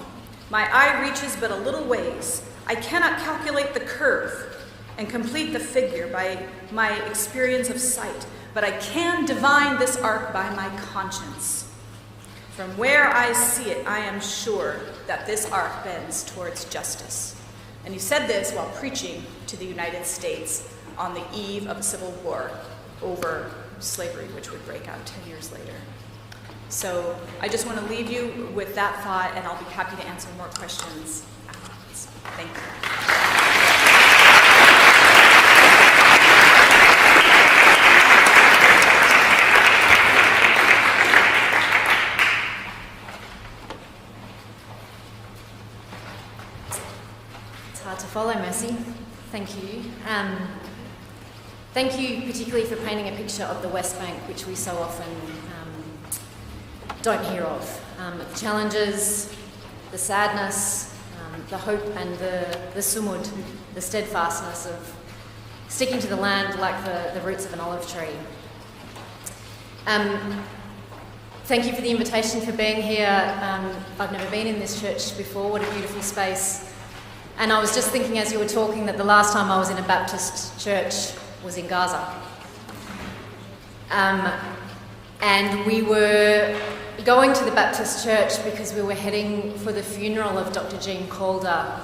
My eye reaches but a little ways. I cannot calculate the curve and complete the figure by my experience of sight, but I can divine this arc by my conscience. From where I see it, I am sure that this arc bends towards justice." And he said this while preaching to the United States on the eve of a civil war over slavery, which would break out 10 years later. So I just want to leave you with that thought, and I'll be happy to answer more questions afterwards. Thank you. It's hard to follow, Mercy. Thank you. Thank you particularly for painting a picture of the West Bank, which we so often don't hear of. The challenges, the sadness, the hope and the sumud, the steadfastness of sticking to the land like the roots of an olive tree. Thank you for the invitation, for being here. I've never been in this church before. What a beautiful space. And I was just thinking as you were talking that the last time I was in a Baptist church was in Gaza. And we were going to the Baptist church because we were heading for the funeral of Dr. Jean Calder,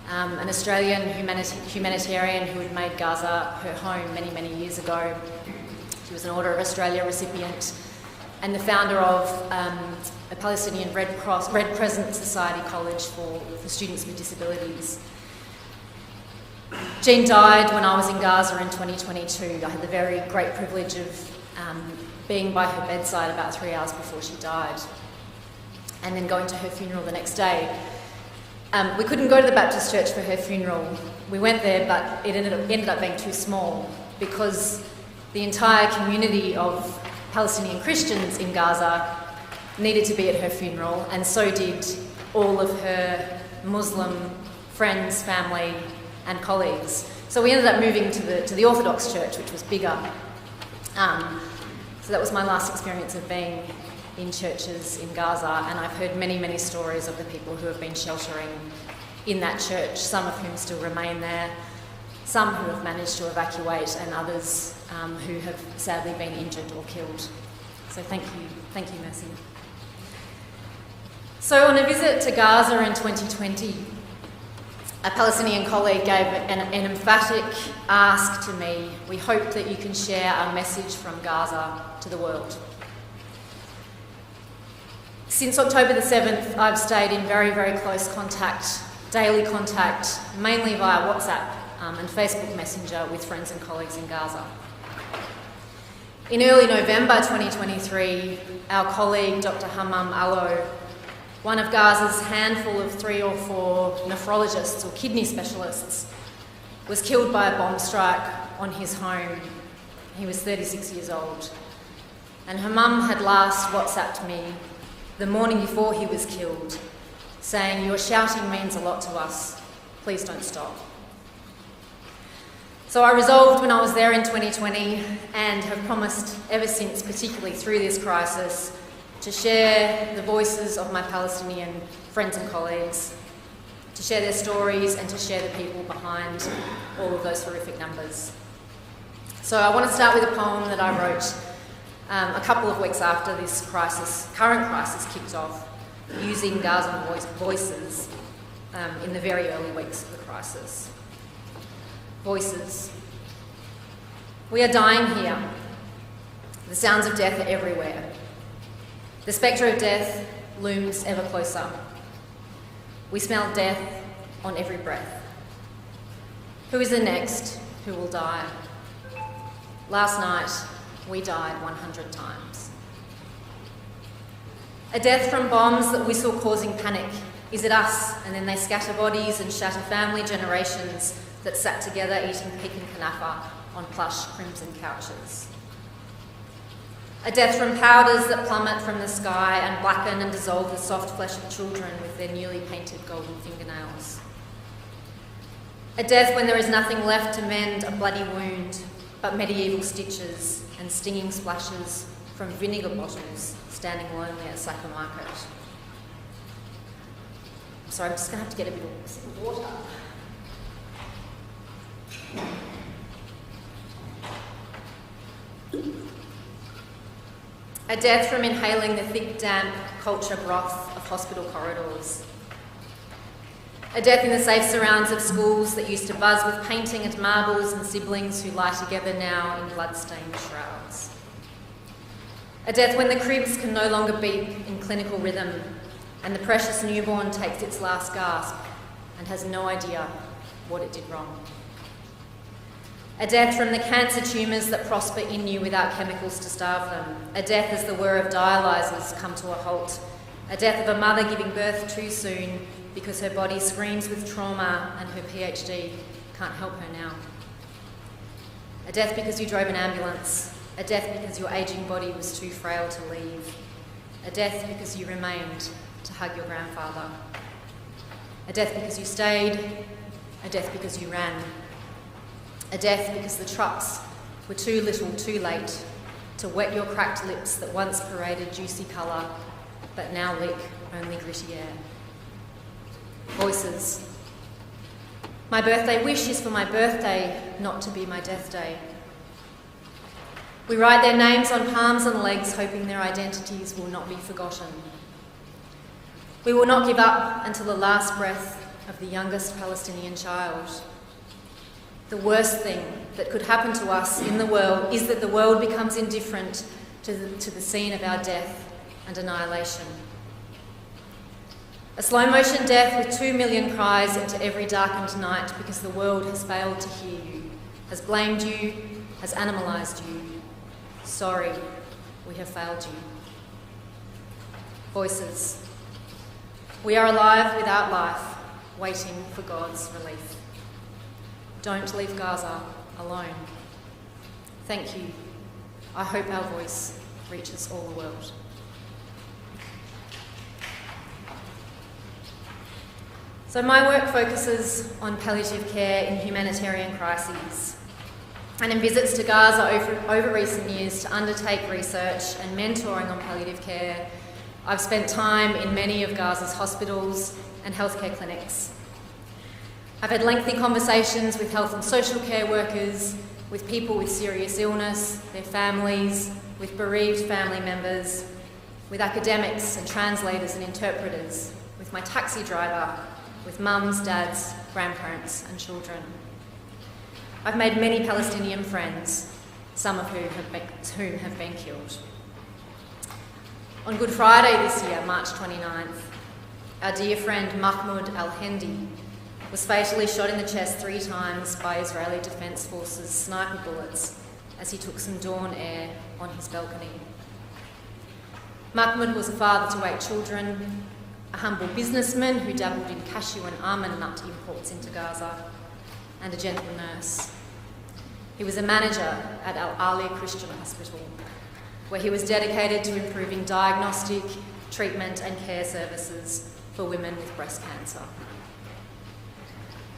an Australian humanitarian who had made Gaza her home many, many years ago. She was an Order of Australia recipient and the founder of a Palestinian Red Crescent Society college for students with disabilities. Jean died when I was in Gaza in 2022. I had the very great privilege of being by her bedside about 3 hours before she died, and then going to her funeral the next day. We couldn't go to the Baptist church for her funeral. We went there, but it ended up being too small because the entire community of Palestinian Christians in Gaza needed to be at her funeral, and so did all of her Muslim friends, family, and colleagues. So we ended up moving to the Orthodox church, which was bigger. So that was my last experience of being in churches in Gaza, and I've heard many, many stories of the people who have been sheltering in that church, some of whom still remain there, some who have managed to evacuate, and others who have sadly been injured or killed. So thank you, Mercy. So on a visit to Gaza in 2020, a Palestinian colleague gave an emphatic ask to me: we hope that you can share our message from Gaza to the world. Since October the 7th, I've stayed in very, very close contact, daily contact, mainly via WhatsApp and Facebook Messenger with friends and colleagues in Gaza. In early November 2023, our colleague Dr. Hammam Allo, one of Gaza's handful of 3 or 4 nephrologists or kidney specialists, was killed by a bomb strike on his home. He was 36 years old. And Hammam had last WhatsApped me the morning before he was killed, saying, "Your shouting means a lot to us. Please don't stop." So I resolved when I was there in 2020, and have promised ever since, particularly through this crisis, to share the voices of my Palestinian friends and colleagues, to share their stories and to share the people behind all of those horrific numbers. So I want to start with a poem that I wrote a couple of weeks after this current crisis kicked off, using Gazan voices in the very early weeks of the crisis. Voices. We are dying here. The sounds of death are everywhere. The spectre of death looms ever closer. We smell death on every breath. Who is the next who will die? Last night, we died 100 times. A death from bombs that whistle causing panic. Is it us? And then they scatter bodies and shatter family generations that sat together eating Pekin kanafa on plush crimson couches. A death from powders that plummet from the sky and blacken and dissolve the soft flesh of children with their newly painted golden fingernails. A death when there is nothing left to mend a bloody wound but medieval stitches and stinging splashes from vinegar bottles standing lonely at Saka Market. Sorry, I'm just going to have to get a bit of water. A death from inhaling the thick, damp culture broth of hospital corridors. A death in the safe surrounds of schools that used to buzz with painting and marbles and siblings who lie together now in blood-stained shrouds. A death when the cribs can no longer beat in clinical rhythm and the precious newborn takes its last gasp and has no idea what it did wrong. A death from the cancer tumours that prosper in you without chemicals to starve them. A death as the whir of dialyzers come to a halt. A death of a mother giving birth too soon because her body screams with trauma and her PhD can't help her now. A death because you drove an ambulance. A death because your ageing body was too frail to leave. A death because you remained to hug your grandfather. A death because you stayed. A death because you ran. A death because the trucks were too little too late to wet your cracked lips that once paraded juicy colour but now lick only gritty air. Voices. My birthday wish is for my birthday not to be my death day. We write their names on palms and legs hoping their identities will not be forgotten. We will not give up until the last breath of the youngest Palestinian child. The worst thing that could happen to us in the world is that the world becomes indifferent to the scene of our death and annihilation. A slow-motion death with 2 million cries into every darkened night because the world has failed to hear you, has blamed you, has animalised you. sorry, we have failed you. Voices. We are alive without life, waiting for God's relief. Don't leave Gaza alone. Thank you. I hope our voice reaches all the world. So my work focuses on palliative care in humanitarian crises, and in visits to Gaza over recent years to undertake research and mentoring on palliative care, I've spent time in many of Gaza's hospitals and healthcare clinics. I've had lengthy conversations with health and social care workers, with people with serious illness, their families, with bereaved family members, with academics and translators and interpreters, with my taxi driver, with mums, dads, grandparents and children. I've made many Palestinian friends, some of whom have been killed. On Good Friday this year, March 29th, our dear friend Mahmoud al-Hendi was fatally shot in the chest 3 times by Israeli Defence Forces sniper bullets as he took some dawn air on his balcony. Mahmoud was a father to 8 children, a humble businessman who dabbled in cashew and almond nut imports into Gaza, and a gentle nurse. He was a manager at Al-Ali Christian Hospital, where he was dedicated to improving diagnostic, treatment and care services for women with breast cancer.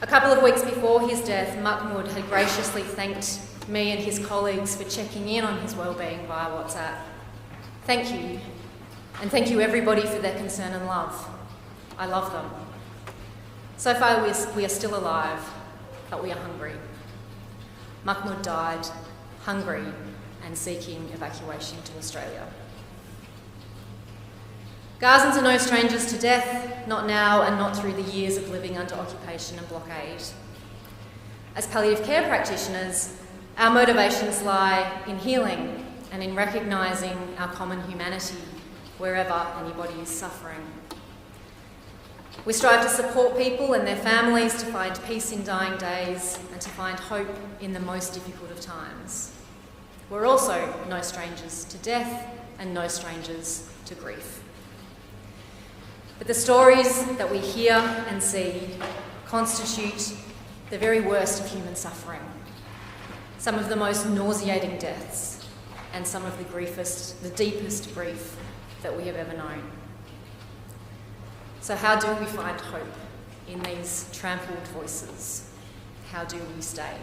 A couple of weeks before his death, Mahmoud had graciously thanked me and his colleagues for checking in on his wellbeing via WhatsApp. Thank you, and thank you everybody for their concern and love. I love them. So far we are still alive, but we are hungry. Mahmoud died, hungry and seeking evacuation to Australia. Gazans are no strangers to death, not now and not through the years of living under occupation and blockade. As palliative care practitioners, our motivations lie in healing and in recognising our common humanity wherever anybody is suffering. We strive to support people and their families to find peace in dying days and to find hope in the most difficult of times. We're also no strangers to death and no strangers to grief. But the stories that we hear and see constitute the very worst of human suffering, some of the most nauseating deaths, and some of the deepest grief that we have ever known. So how do we find hope in these trampled voices? How do we stay?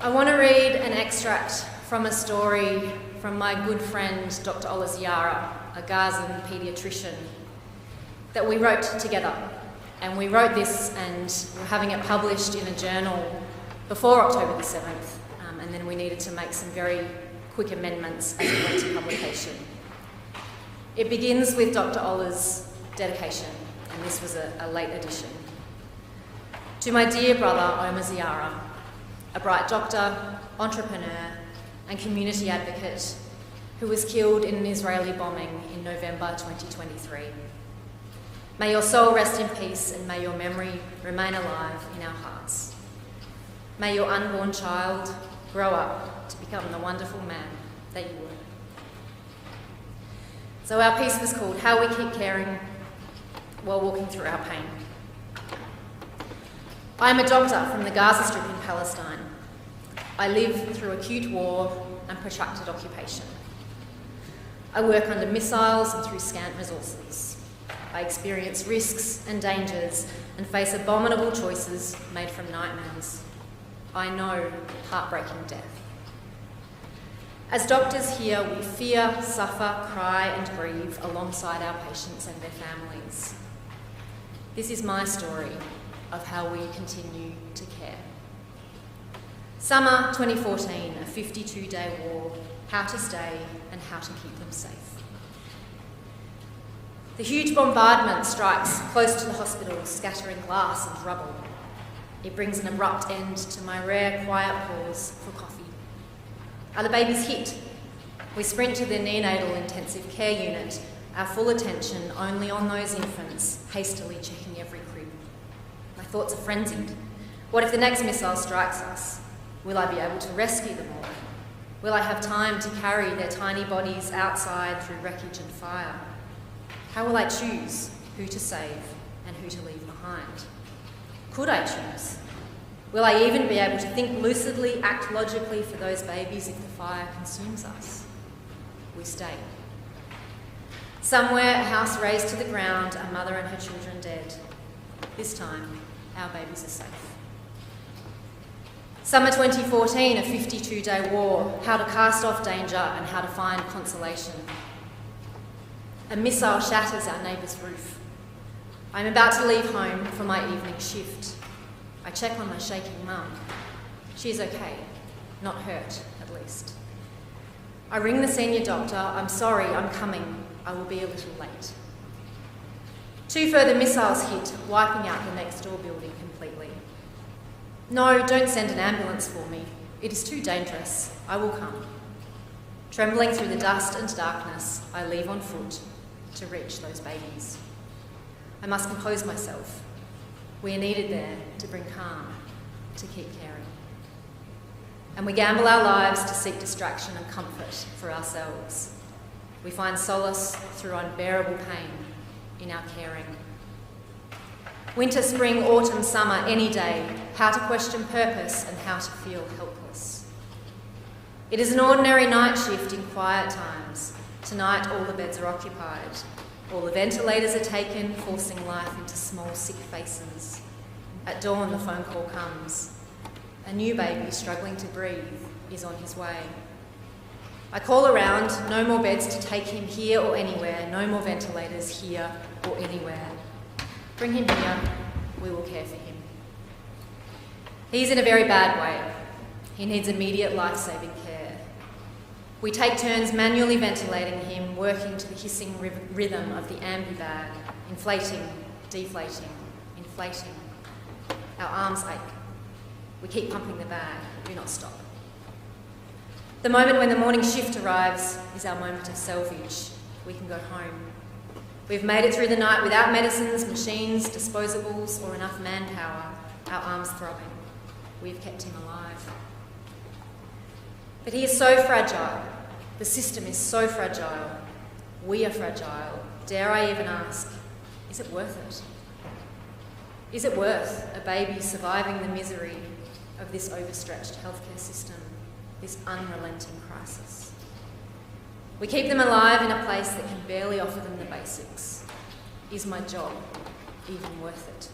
I want to read an extract from a story from my good friend Dr. Ola Ziara, a Gazan paediatrician, that we wrote together. And we wrote this and we're having it published in a journal before October the 7th, and then we needed to make some very quick amendments as it went to publication. It begins with Dr. Ola's dedication, and this was a late edition. To my dear brother Omar Ziara, a bright doctor, entrepreneur and community advocate who was killed in an Israeli bombing in November 2023. May your soul rest in peace and may your memory remain alive in our hearts. May your unborn child grow up to become the wonderful man that you were. So our piece was called How We Keep Caring While Walking Through Our Pain. I am a doctor from the Gaza Strip in Palestine. I live through acute war and protracted occupation. I work under missiles and through scant resources. I experience risks and dangers and face abominable choices made from nightmares. I know heartbreaking death. As doctors here, we fear, suffer, cry and grieve alongside our patients and their families. This is my story of how we continue to care. Summer 2014, a 52-day war, how to stay and how to keep them safe. The huge bombardment strikes close to the hospital, scattering glass and rubble. It brings an abrupt end to my rare quiet pause for coffee. Are the babies hit? We sprint to the neonatal intensive care unit, our full attention only on those infants, hastily checking every crib. My thoughts are frenzied. What if the next missile strikes us? Will I be able to rescue them all? Will I have time to carry their tiny bodies outside through wreckage and fire? How will I choose who to save and who to leave behind? Could I choose? Will I even be able to think lucidly, act logically for those babies if the fire consumes us? We stay. Somewhere, a house razed to the ground, a mother and her children dead. This time, our babies are safe. Summer 2014, a 52-day war, how to cast off danger and how to find consolation. A missile shatters our neighbour's roof. I'm about to leave home for my evening shift. I check on my shaking mum. She's okay, not hurt, at least. I ring the senior doctor. I'm sorry, I'm coming. I will be a little late. 2 further missiles hit, wiping out the next door building completely. No, don't send an ambulance for me. It is too dangerous. I will come. Trembling through the dust and darkness, I leave on foot to reach those babies. I must compose myself. We are needed there to bring calm, to keep caring. And we gamble our lives to seek distraction and comfort for ourselves. We find solace through unbearable pain in our caring. Winter, spring, autumn, summer, any day, how to question purpose and how to feel helpless. It is an ordinary night shift in quiet times. Tonight all the beds are occupied. All the ventilators are taken, forcing life into small, sick faces. At dawn the phone call comes. A new baby struggling to breathe is on his way. I call around, no more beds to take him here or anywhere, no more ventilators here or anywhere. Bring him here, we will care for him. He's in a very bad way. He needs immediate life-saving care. We take turns manually ventilating him, working to the hissing rhythm of the ambu bag, inflating, deflating, inflating. Our arms ache. We keep pumping the bag, do not stop. The moment when the morning shift arrives is our moment of salvage. We can go home. We've made it through the night without medicines, machines, disposables, or enough manpower, our arms throbbing. We've kept him alive. But he is so fragile. The system is so fragile. We are fragile. Dare I even ask, is it worth it? Is it worth a baby surviving the misery of this overstretched healthcare system, this unrelenting crisis? We keep them alive in a place that can barely offer them the basics. Is my job even worth it?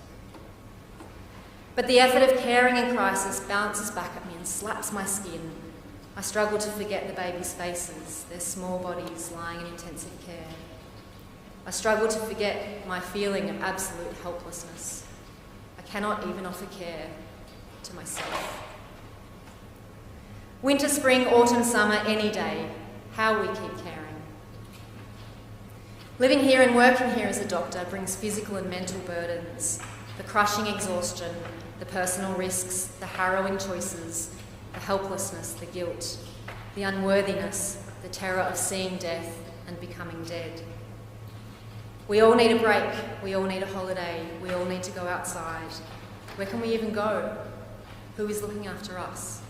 But the effort of caring in crisis bounces back at me and slaps my skin. I struggle to forget the babies' faces, their small bodies lying in intensive care. I struggle to forget my feeling of absolute helplessness. I cannot even offer care to myself. Winter, spring, autumn, summer, any day, how we keep caring. Living here and working here as a doctor brings physical and mental burdens, the crushing exhaustion, the personal risks, the harrowing choices, the helplessness, the guilt, the unworthiness, the terror of seeing death and becoming dead. We all need a break, we all need a holiday, we all need to go outside. Where can we even go? Who is looking after us?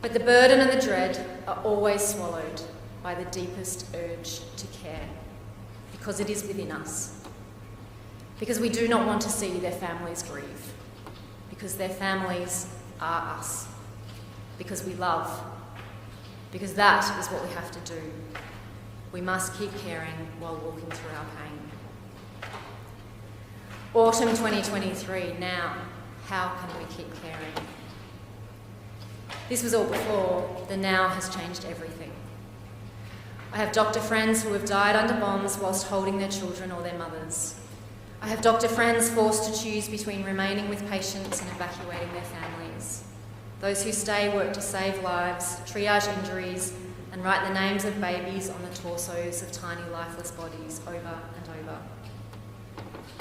But the burden and the dread are always swallowed by the deepest urge to care, because it is within us. Because we do not want to see their families grieve. Because their families are us. Because we love. Because that is what we have to do. We must keep caring while walking through our pain. Autumn 2023, now, how can we keep caring? This was all before, the now has changed everything. I have doctor friends who have died under bombs whilst holding their children or their mothers. I have doctor friends forced to choose between remaining with patients and evacuating their families. Those who stay work to save lives, triage injuries, and write the names of babies on the torsos of tiny lifeless bodies over and over.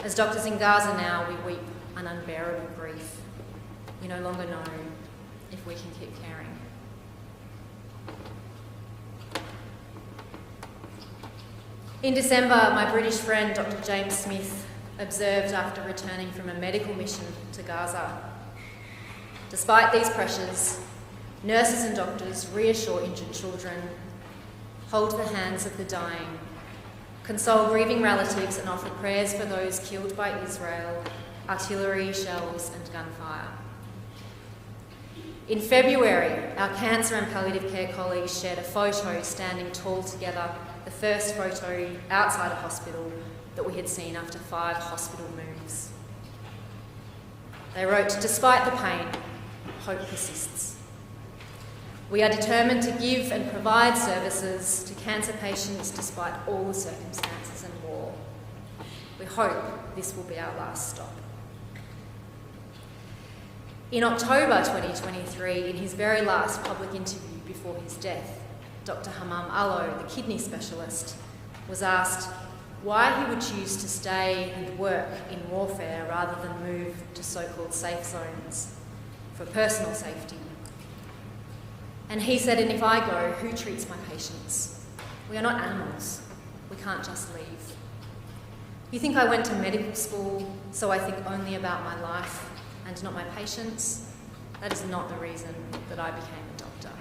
As doctors in Gaza now, we weep an unbearable grief. We no longer know if we can keep caring. In December, my British friend Dr. James Smith observed after returning from a medical mission to Gaza. Despite these pressures, Nurses and doctors reassure injured children, hold the hands of the dying, console grieving relatives and offer prayers for those killed by Israel, artillery, shells and gunfire. In February, our cancer and palliative care colleagues shared a photo standing tall together, the first photo outside a hospital that we had seen after 5 hospital moves. They wrote, "Despite the pain, hope persists. We are determined to give and provide services to cancer patients despite all the circumstances and war. We hope this will be our last stop." In October 2023, in his very last public interview before his death, Dr. Hammam Allo, the kidney specialist, was asked why he would choose to stay and work in warfare rather than move to so-called safe zones for personal safety. And he said, "And if I go, who treats my patients? We are not animals. We can't just leave. You think I went to medical school so I think only about my life and not my patients? That is not the reason that I became a doctor."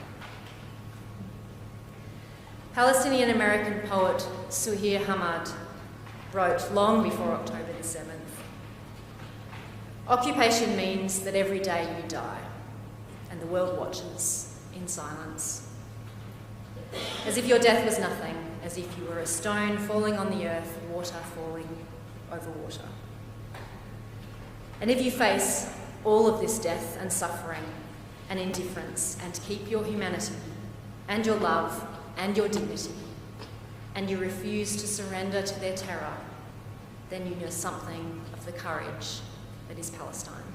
Palestinian-American poet Suhair Hamad wrote long before October the 7th, "Occupation means that every day you die, and the world watches in silence. As if your death was nothing, as if you were a stone falling on the earth, water falling over water. And if you face all of this death and suffering and indifference and keep your humanity and your love and your dignity, and you refuse to surrender to their terror, then you know something of the courage that is Palestine."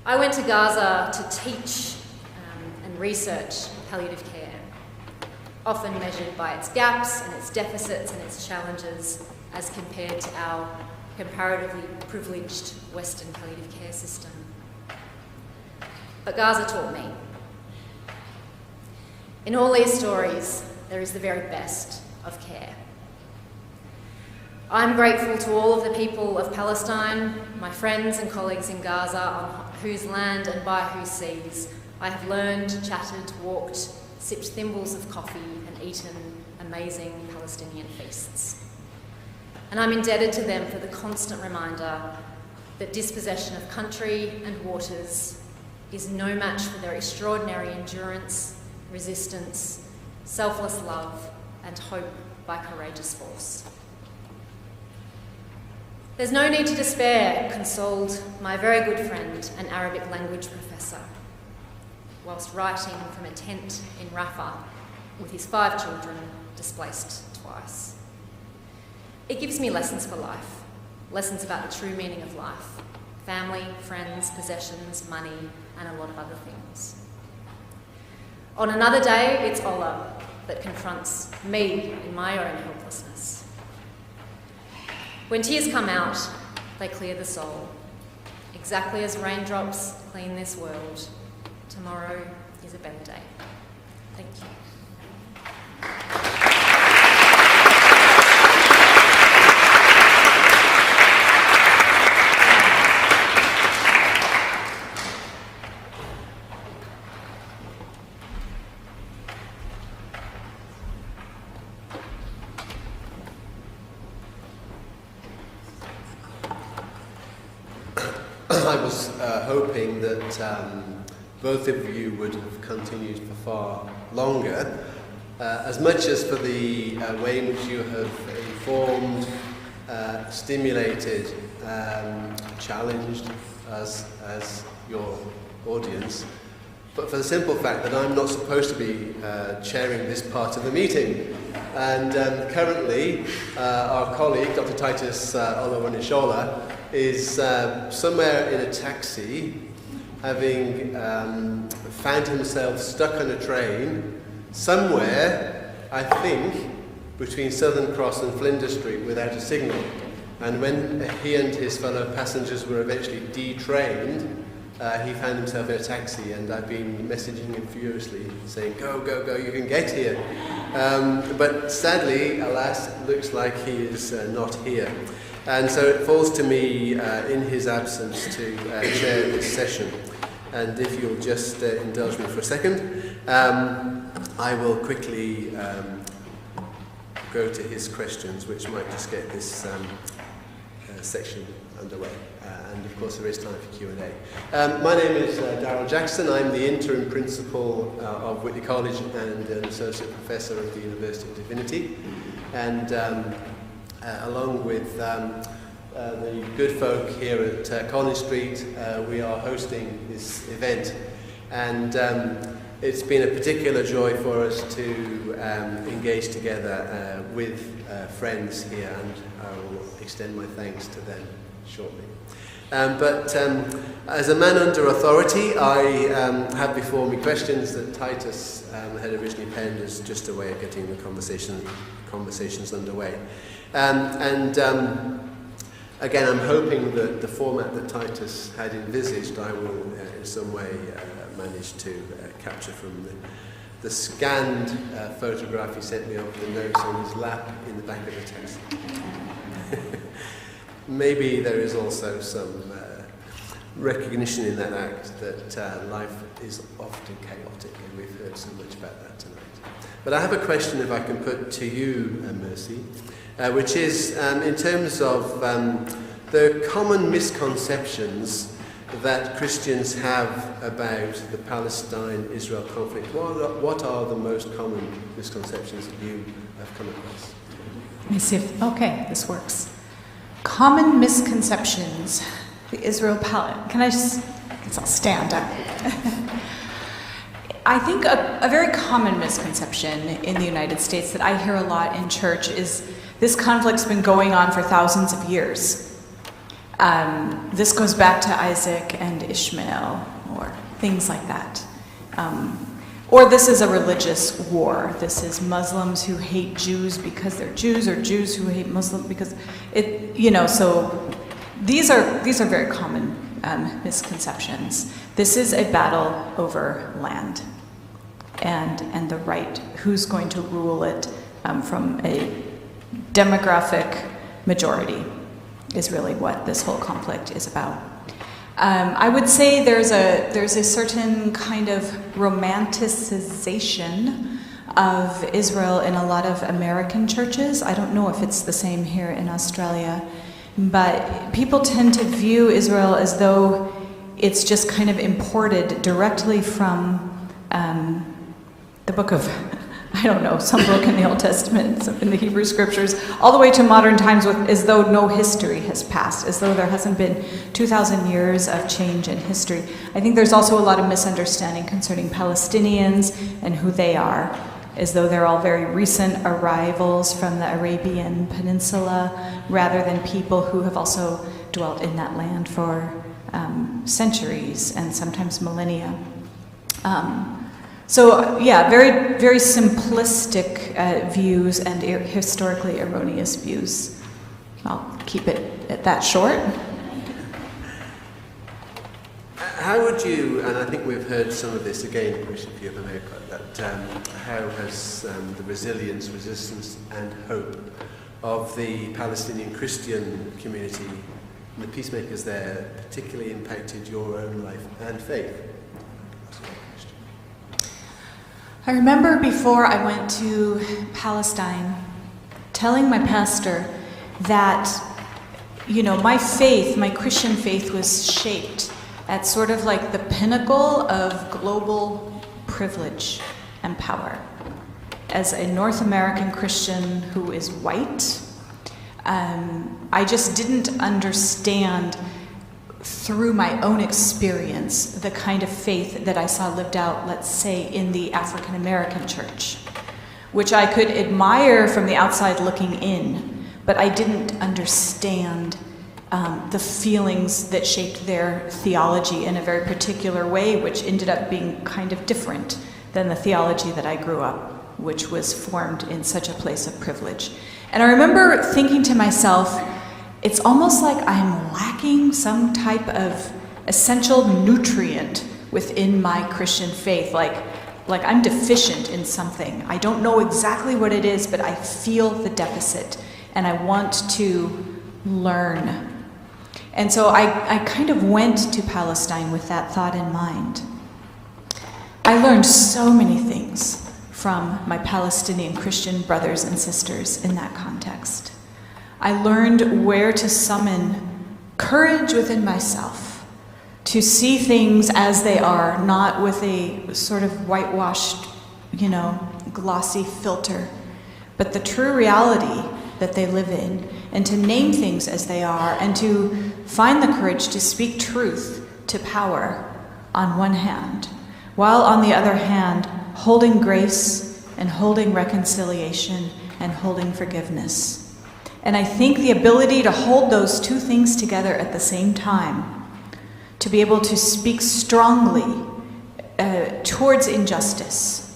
I went to Gaza to teach and research palliative care, often measured by its gaps and its deficits and its challenges as compared to our comparatively privileged Western palliative care system. But Gaza taught me. In all these stories, there is the very best of care. I'm grateful to all of the people of Palestine, my friends and colleagues in Gaza, on whose land and by whose seas I have learned, chatted, walked, sipped thimbles of coffee and eaten amazing Palestinian feasts. And I'm indebted to them for the constant reminder that dispossession of country and waters is no match for their extraordinary endurance, resistance, selfless love, and hope by courageous force. "There's no need to despair," consoled my very good friend, an Arabic language professor, whilst writing from a tent in Rafah with his 5 children displaced twice. "It gives me lessons for life, lessons about the true meaning of life, family, friends, possessions, money, and a lot of other things. On another day, it's Allah that confronts me in my own helplessness. When tears come out, they clear the soul. Exactly as raindrops clean this world, tomorrow is a better day." Thank you. I was hoping that both of you would have continued for far longer, as much as for the way in which you have informed, stimulated, challenged us as your audience, but for the simple fact that I'm not supposed to be chairing this part of the meeting. And currently, our colleague, Dr. Titus Olowanishola, is somewhere in a taxi, having found himself stuck on a train somewhere, I think, between Southern Cross and Flinders Street without a signal. And when he and his fellow passengers were eventually detrained, he found himself in a taxi, and I've been messaging him furiously, saying, "Go, go, go, you can get here." But sadly, alas, it looks like he is not here. And so it falls to me, in his absence, to chair this session. And if you'll just indulge me for a second, I will quickly go to his questions, which might just get this section underway. And of course there is time for Q&A. My name is Darryl Jackson. I'm the interim principal of Whitley College and an associate professor of the University of Divinity. And along with the good folk here at Collins Street, we are hosting this event. And it's been a particular joy for us to engage together with friends here, and I will extend my thanks to them shortly. But as a man under authority, I have before me questions that Titus had originally penned as just a way of getting the conversations underway. Again, I'm hoping that the format that Titus had envisaged, I will in some way manage to capture from the scanned photograph he sent me of the notes on his lap in the back of the text. Maybe there is also some recognition in that act that life is often chaotic, and we've heard so much about that tonight. But I have a question, if I can put to you, Mercy, which is in terms of the common misconceptions that Christians have about the Palestine-Israel conflict. What are the most common misconceptions that you have come across? Let me see if, okay, this works. Common misconceptions. The Israel-Palestine. Can I just, I guess I'll stand up. I think a very common misconception in the United States that I hear a lot in church is this conflict's been going on for thousands of years. This goes back to Isaac and Ishmael, or things like that. Or this is a religious war. This is Muslims who hate Jews because they're Jews, or Jews who hate Muslims because it, so these are very common misconceptions. This is a battle over land and the right, who's going to rule it from a demographic majority is really what this whole conflict is about. I would say there's a certain kind of romanticization of Israel in a lot of American churches. I don't know if it's the same here in Australia, but people tend to view Israel as though it's just kind of imported directly from the book of, I don't know, some book in the Old Testament, in the Hebrew Scriptures, all the way to modern times, as though no history has passed, as though there hasn't been 2,000 years of change in history. I think there's also a lot of misunderstanding concerning Palestinians and who they are, as though they're all very recent arrivals from the Arabian Peninsula, rather than people who have also dwelt in that land for centuries and sometimes millennia. So yeah, very, very simplistic views and historically erroneous views. I'll keep it at that short. How would you, and I think we've heard some of this again, question for you, America, that how has the resilience, resistance and hope of the Palestinian Christian community and the peacemakers there particularly impacted your own life and faith? I remember before I went to Palestine telling my pastor that, my faith, my Christian faith was shaped at sort of like the pinnacle of global privilege and power. As a North American Christian who is white, I just didn't understand through my own experience the kind of faith that I saw lived out, let's say, in the African American church, which I could admire from the outside looking in, but I didn't understand the feelings that shaped their theology in a very particular way, which ended up being kind of different than the theology that I grew up, which was formed in such a place of privilege. And I remember thinking to myself, it's almost like I'm lacking some type of essential nutrient within my Christian faith, like I'm deficient in something. I don't know exactly what it is, but I feel the deficit, and I want to learn. And so I kind of went to Palestine with that thought in mind. I learned so many things from my Palestinian Christian brothers and sisters in that context. I learned where to summon courage within myself to see things as they are, not with a sort of whitewashed, glossy filter, but the true reality that they live in, and to name things as they are, and to find the courage to speak truth to power on one hand, while on the other hand, holding grace and holding reconciliation and holding forgiveness. And I think the ability to hold those two things together at the same time, to be able to speak strongly towards injustice,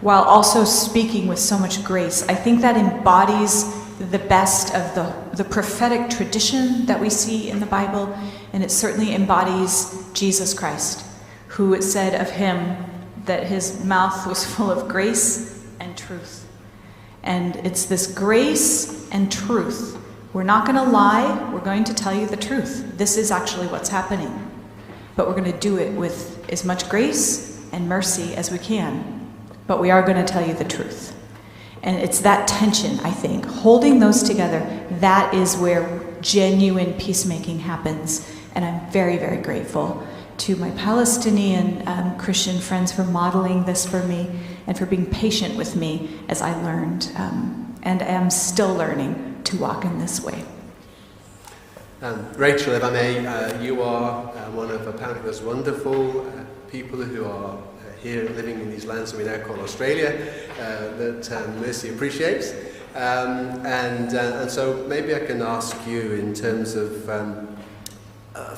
while also speaking with so much grace, I think that embodies the best of the prophetic tradition that we see in the Bible, and it certainly embodies Jesus Christ, who it said of him that his mouth was full of grace and truth. And it's this grace and truth. We're not going to lie, we're going to tell you the truth. This is actually what's happening. But we're going to do it with as much grace and mercy as we can. But we are going to tell you the truth. And it's that tension, I think, holding those together, that is where genuine peacemaking happens. And I'm very, very grateful to my Palestinian Christian friends for modeling this for me and for being patient with me as I learned and am still learning to walk in this way. Rachel, if I may, you are one of apparently those wonderful people who are here living in these lands that we now call Australia, that Mercy appreciates. And so maybe I can ask you in terms of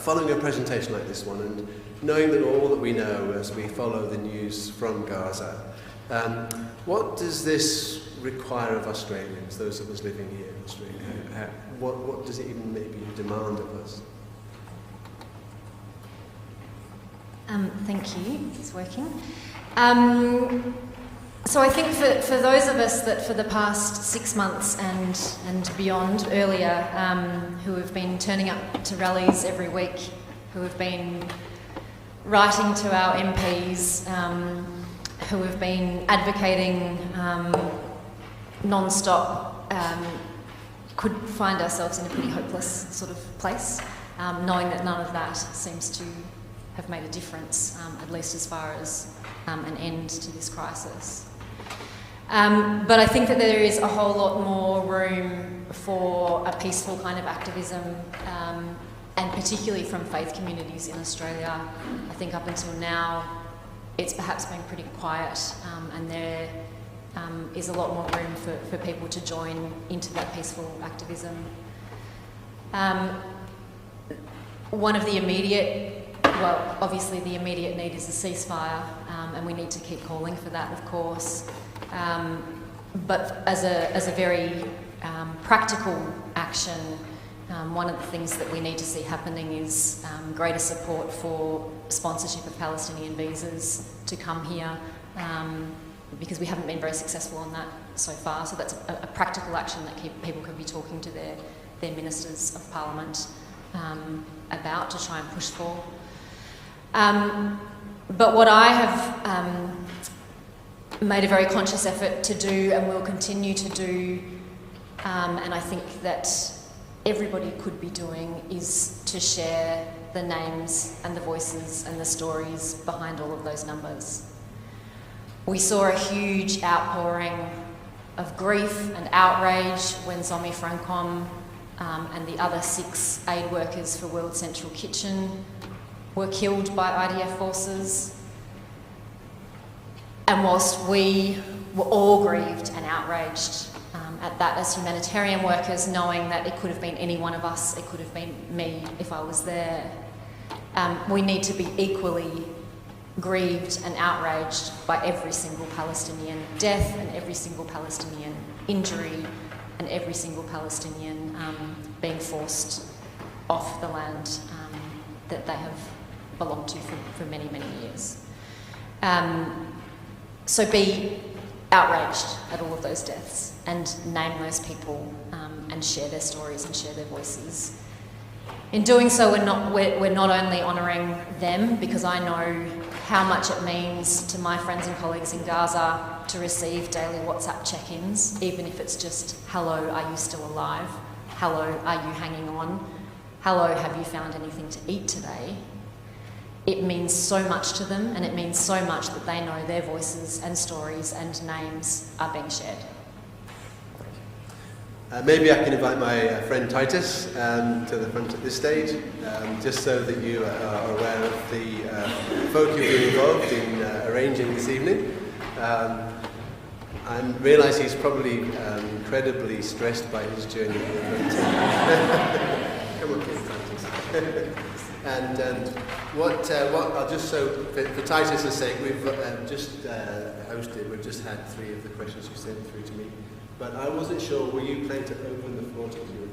following a presentation like this one and knowing that all that we know as we follow the news from Gaza, what does this require of Australians, those of us living here in Australia? What does it even maybe demand of us? Thank you. It's working. So I think for those of us that for the past 6 months and beyond earlier, who have been turning up to rallies every week, who have been writing to our MPs, who have been advocating non-stop, could find ourselves in a pretty hopeless sort of place, knowing that none of that seems to have made a difference, at least as far as an end to this crisis. But I think that there is a whole lot more room for a peaceful kind of activism, and particularly from faith communities in Australia. I think up until now, it's perhaps been pretty quiet, and there is a lot more room for people to join into that peaceful activism. One of the obviously the immediate need is a ceasefire, and we need to keep calling for that, of course. But as a very practical action, one of the things that we need to see happening is greater support for sponsorship of Palestinian visas to come here, because we haven't been very successful on that so far. So that's a practical action that people could be talking to their ministers of parliament about, to try and push for. But what I have made a very conscious effort to do, and will continue to do, and I think that everybody could be doing, is to share the names and the voices and the stories behind all of those numbers. We saw a huge outpouring of grief and outrage when Zomi Francom and the other 6 aid workers for World Central Kitchen were killed by IDF forces. And whilst we were all grieved and outraged at that as humanitarian workers, knowing that it could have been any one of us, it could have been me if I was there, we need to be equally grieved and outraged by every single Palestinian death and every single Palestinian injury and every single Palestinian being forced off the land that they have belonged to for many, many years. So be outraged at all of those deaths and name those people and share their stories and share their voices. In doing so, we're not only honouring them, because I know how much it means to my friends and colleagues in Gaza to receive daily WhatsApp check-ins, even if it's just, hello, are you still alive? Hello, are you hanging on? Hello, have you found anything to eat today? It means so much to them, and it means so much that they know their voices and stories and names are being shared. Maybe I can invite my friend Titus to the front at this stage, just so that you are aware of the folk who've been involved in arranging this evening. I realise he's probably incredibly stressed by his journey here. Come on, please, Titus. And what I'll just, so for Titus' sake, we've just had 3 of the questions you sent through to me. But I wasn't sure, were you planning to open the floor to Q&A?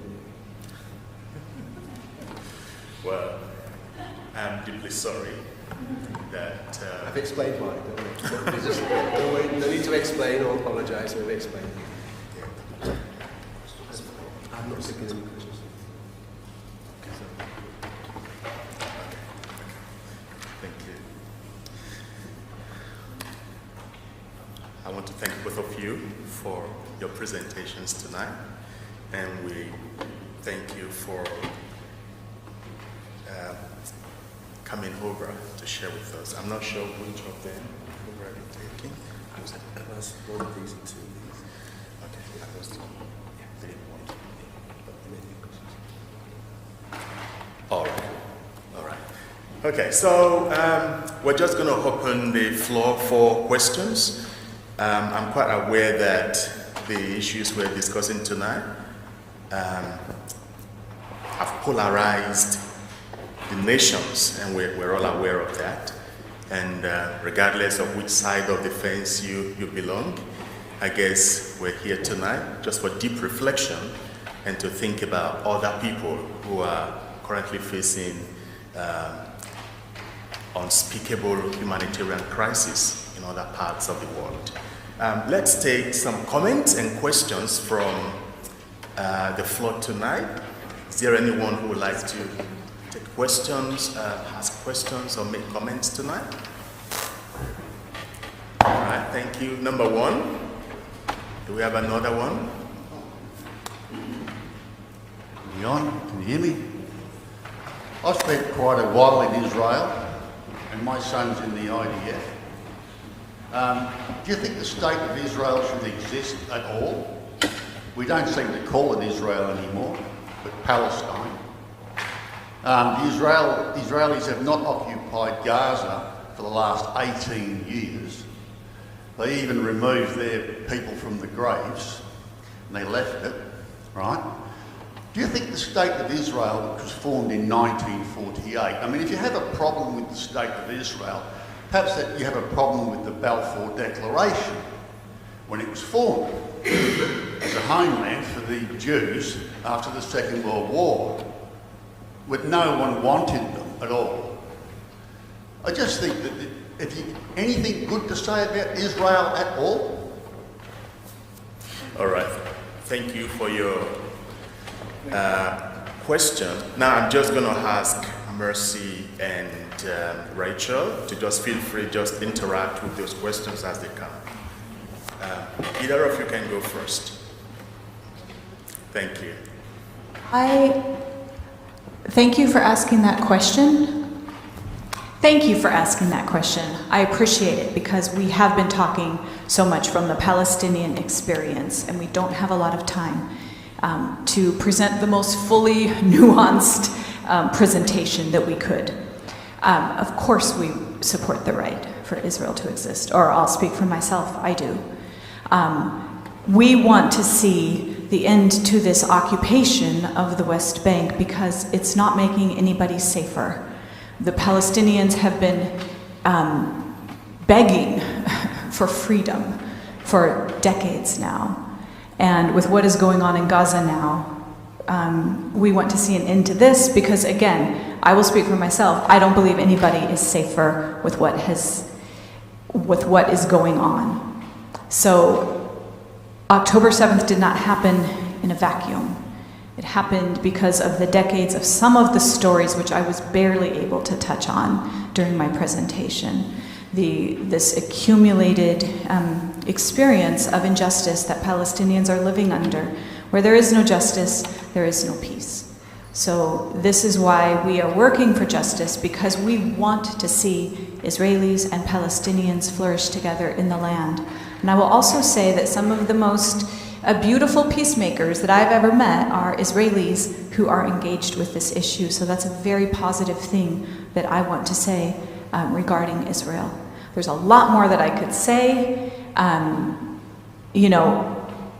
Well, I'm deeply sorry that... I've explained why, don't I? Just, no need to explain or apologise, we've explained. I'm not taking any questions. Thank you. I want to thank both of you for your presentations tonight, and we thank you for coming over to share with us. I'm not sure which of them we were taking. I was one of these and 2 of these. Okay, I was All right. Okay, so we're just going to open the floor for questions. I'm quite aware that the issues we're discussing tonight have polarized the nations, and we're all aware of that. And regardless of which side of the fence you belong, I guess we're here tonight just for deep reflection and to think about other people who are currently facing unspeakable humanitarian crisis in other parts of the world. Let's take some comments and questions from the floor tonight. Is there anyone who would like to take questions, ask questions, or make comments tonight? All right, thank you. Number 1. Do we have another one? Are you on? Can you hear me? I spent quite a while in Israel, and my son's in the IDF. Do you think the state of Israel should exist at all? We don't seem to call it Israel anymore, but Palestine. The Israelis have not occupied Gaza for the last 18 years. They even removed their people from the graves, and they left it, right? Do you think the state of Israel, which was formed in 1948, I mean, if you have a problem with the state of Israel, perhaps that you have a problem with the Balfour Declaration when it was formed as a homeland for the Jews after the Second World War, with no one wanted them at all. I just think that if you anything good to say about Israel at all? All right. Thank you for your question. Now I'm just going to ask Mercy and Rachel to just feel free, just interact with those questions as they come. Either of you can go first. Thank you. Thank you for asking that question. Thank you for asking that question. I appreciate it because we have been talking so much from the Palestinian experience, and we don't have a lot of time to present the most fully nuanced presentation that we could. Of course, we support the right for Israel to exist, or I'll speak for myself, I do. We want to see the end to this occupation of the West Bank because it's not making anybody safer. The Palestinians have been begging for freedom for decades now. And with what is going on in Gaza now, we want to see an end to this because, again, I will speak for myself. I don't believe anybody is safer with what is going on. So October 7th did not happen in a vacuum. It happened because of the decades of some of the stories which I was barely able to touch on during my presentation. This accumulated experience of injustice that Palestinians are living under. Where there is no justice, there is no peace. So this is why we are working for justice, because we want to see Israelis and Palestinians flourish together in the land. And I will also say that some of the most beautiful peacemakers that I've ever met are Israelis who are engaged with this issue. So that's a very positive thing that I want to say regarding Israel. There's a lot more that I could say.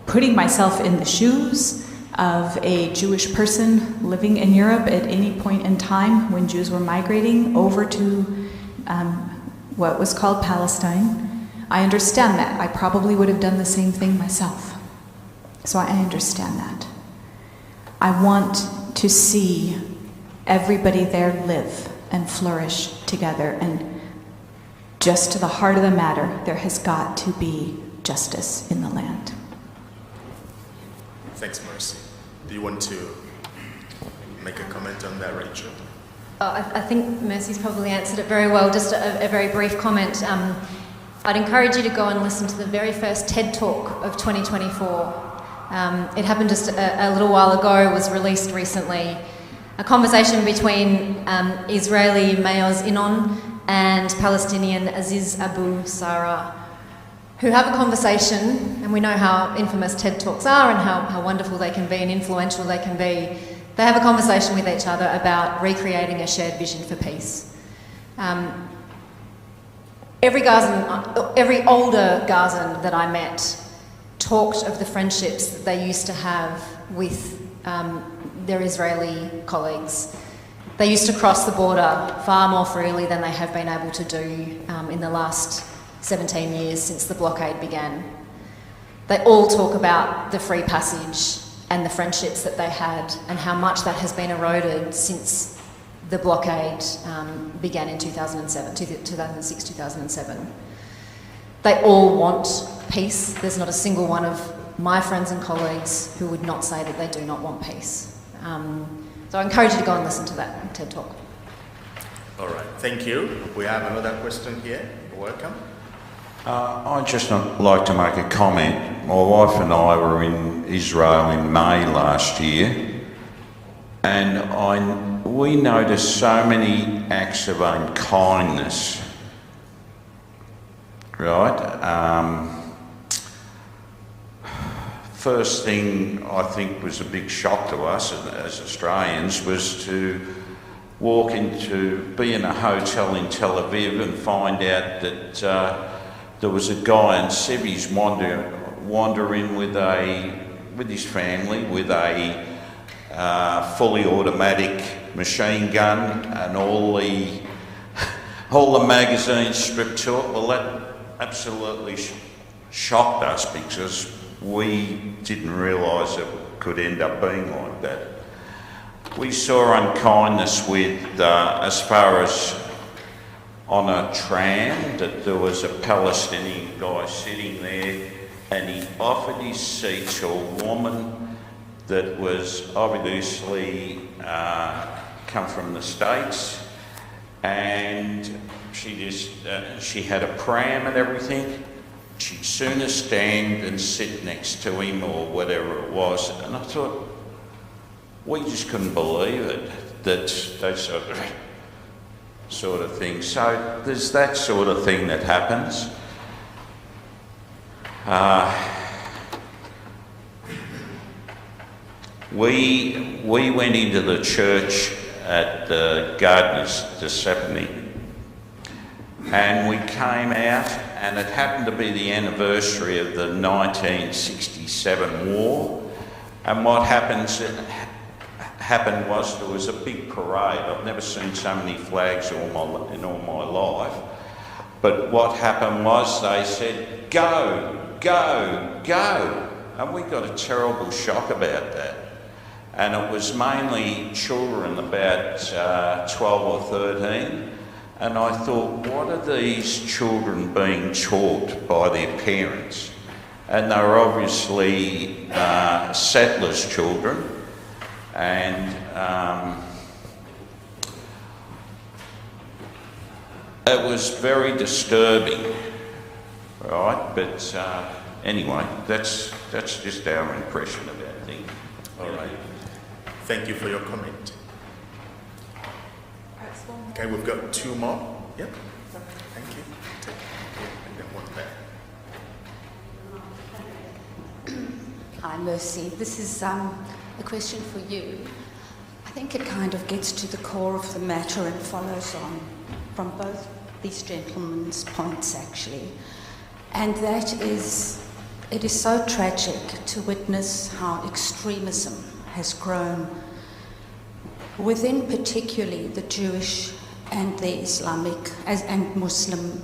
Putting myself in the shoes of a Jewish person living in Europe at any point in time when Jews were migrating over to what was called Palestine, I understand that. I probably would have done the same thing myself. So I understand that. I want to see everybody there live and flourish together. And just to the heart of the matter, there has got to be justice in the land. Thanks, Mercy. Do you want to make a comment on that, Rachel? I think Mercy's probably answered it very well. Just a very brief comment. I'd encourage you to go and listen to the very first TED Talk of 2024. It happened just a little while ago, was released recently. A conversation between Israeli Mayoz Inon and Palestinian Aziz Abu Sarah, who have a conversation, and we know how infamous TED Talks are and how wonderful they can be and influential they can be. They have a conversation with each other about recreating a shared vision for peace. Every older Gazan that I met talked of the friendships that they used to have with their Israeli colleagues. They used to cross the border far more freely than they have been able to do in the last 17 years since the blockade began. They all talk about the free passage and the friendships that they had and how much that has been eroded since the blockade began in 2006, 2007. They all want peace. There's not a single one of my friends and colleagues who would not say that they do not want peace. So I encourage you to go and listen to that TED Talk. All right, thank you. We have another question here. Welcome. I'd just like to make a comment. My wife and I were in Israel in May last year, and we noticed so many acts of unkindness, right? First thing I think was a big shock to us as Australians was to be in a hotel in Tel Aviv and find out that there was a guy in civvies wander in with his family with a fully automatic machine gun and all the magazines stripped to it. Well, that absolutely shocked us because we didn't realise it could end up being like that. We saw unkindness with, as far as on a tram, that there was a Palestinian guy sitting there and he offered his seat to a woman that was obviously come from the States, and she had a pram and everything. She'd sooner stand and sit next to him or whatever it was. And I thought, we just couldn't believe it, that sort of thing. So there's that sort of thing that happens. We went into the church at the Gardeners de Stephanie, and we came out, and it happened to be the anniversary of the 1967 war. And what happened was there was a big parade. I've never seen so many flags in all my life. But what happened was they said, "Go, go, go." And we got a terrible shock about that. And it was mainly children about 12 or 13. And I thought, what are these children being taught by their parents? And they were obviously settlers' children. And it was very disturbing, right? But anyway, that's just our impression about things. All right. Thank you for your comment. Okay, we've got two more. Yep. Thank you. Take and then one back. Hi, Mercy. This is a question for you. I think it kind of gets to the core of the matter and follows on from both these gentlemen's points, actually. And that is, it is so tragic to witness how extremism has grown within particularly the Jewish and the Islamic and Muslim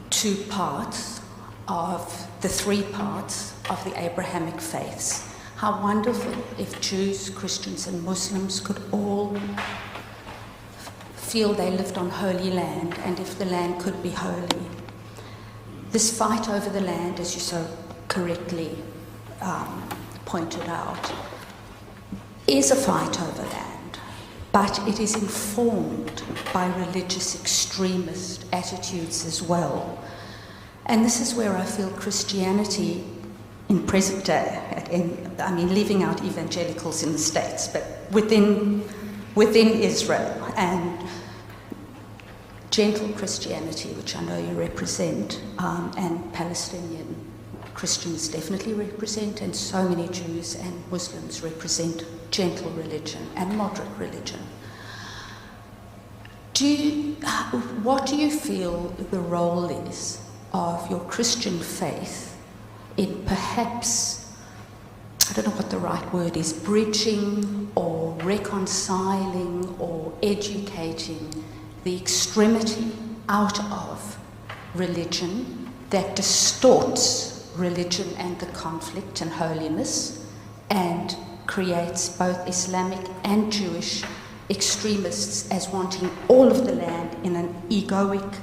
two parts of the three parts of the Abrahamic faiths. How wonderful if Jews, Christians and Muslims could all feel they lived on holy land, and if the land could be holy. This fight over the land, as you so correctly pointed out, is a fight over land, but it is informed by religious extremist attitudes as well. And this is where I feel Christianity in present day, leaving out evangelicals in the States, but within Israel and gentle Christianity, which I know you represent, and Palestinian Christians definitely represent, and so many Jews and Muslims represent gentle religion and moderate religion. What do you feel the role is of your Christian faith in perhaps, I don't know what the right word is, bridging or reconciling or educating the extremity out of religion that distorts religion and the conflict and holiness and creates both Islamic and Jewish extremists as wanting all of the land in an egoic,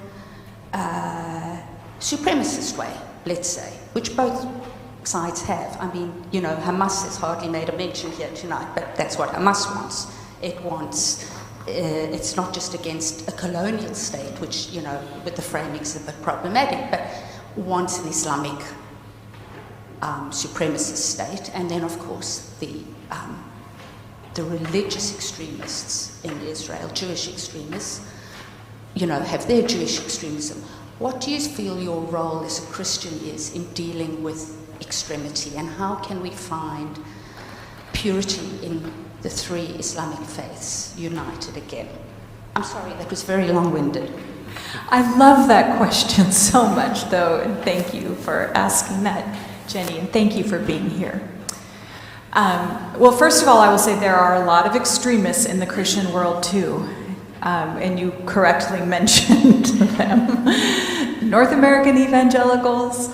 supremacist way, let's say, which both sides have. I mean, you know, Hamas has hardly made a mention here tonight, but that's what Hamas wants. It wants, it's not just against a colonial state, which, you know, with the framing's a bit problematic, but wants an Islamic supremacist state, and then, of course, the religious extremists in Israel, Jewish extremists, you know, have their Jewish extremism. What do you feel your role as a Christian is in dealing with extremity, and how can we find purity in the three Islamic faiths united again? I'm sorry, that was very long-winded. I love that question so much, though, and thank you for asking that, Jenny, and thank you for being here. Well, first of all, I will say there are a lot of extremists in the Christian world, too, and you correctly mentioned them. North American evangelicals.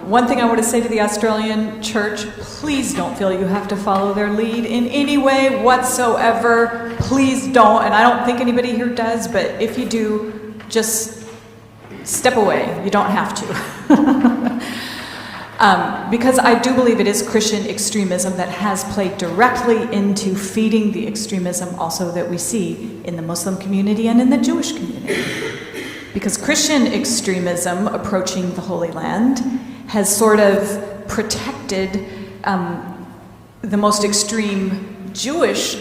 One thing I want to say to the Australian church, please don't feel you have to follow their lead in any way whatsoever. Please don't, and I don't think anybody here does, but if you do, just step away. You don't have to. Because I do believe it is Christian extremism that has played directly into feeding the extremism also that we see in the Muslim community and in the Jewish community. Because Christian extremism approaching the Holy Land has sort of protected the most extreme Jewish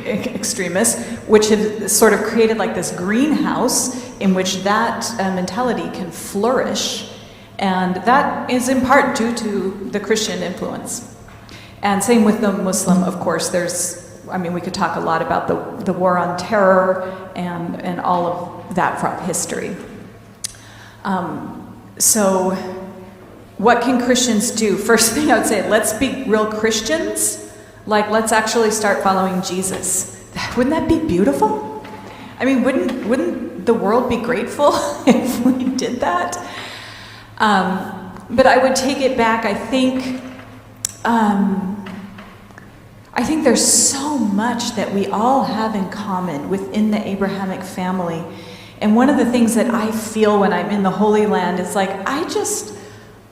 extremists, which have sort of created like this greenhouse in which that mentality can flourish. And that is in part due to the Christian influence. And same with the Muslim, of course. We could talk a lot about the war on terror and all of that from history. So what can Christians do? First thing I would say, let's be real Christians. Like, let's actually start following Jesus. Wouldn't that be beautiful? I mean, wouldn't the world be grateful if we did that? But I would take it back. I think there's so much that we all have in common within the Abrahamic family. And one of the things that I feel when I'm in the Holy Land is like, I just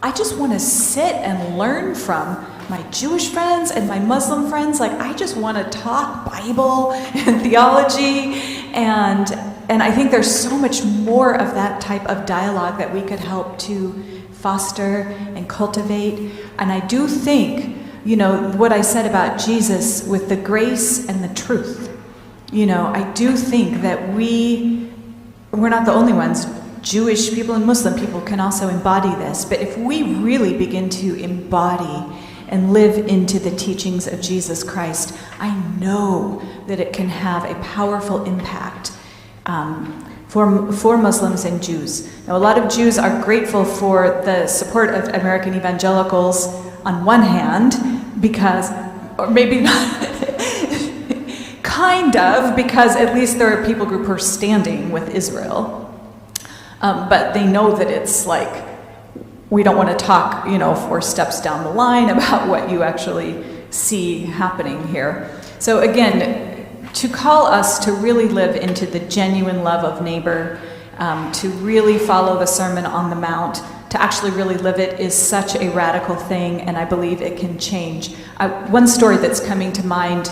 want to sit and learn from my Jewish friends and my Muslim friends. Like, I just want to talk Bible and theology, and I think there's so much more of that type of dialogue that we could help to foster and cultivate. And I do think, you know, what I said about Jesus with the grace and the truth, you know, I do think that we're not the only ones. Jewish people and Muslim people can also embody this. But if we really begin to embody and live into the teachings of Jesus Christ, I know that it can have a powerful impact for Muslims and Jews. Now, a lot of Jews are grateful for the support of American evangelicals on one hand, because, or maybe not, kind of, because at least there are a people group who are standing with Israel. But they know that it's like, we don't want to talk, you know, 4 steps down the line about what you actually see happening here. So again, to call us to really live into the genuine love of neighbor, to really follow the Sermon on the Mount, to actually really live it is such a radical thing, and I believe it can change. One story that's coming to mind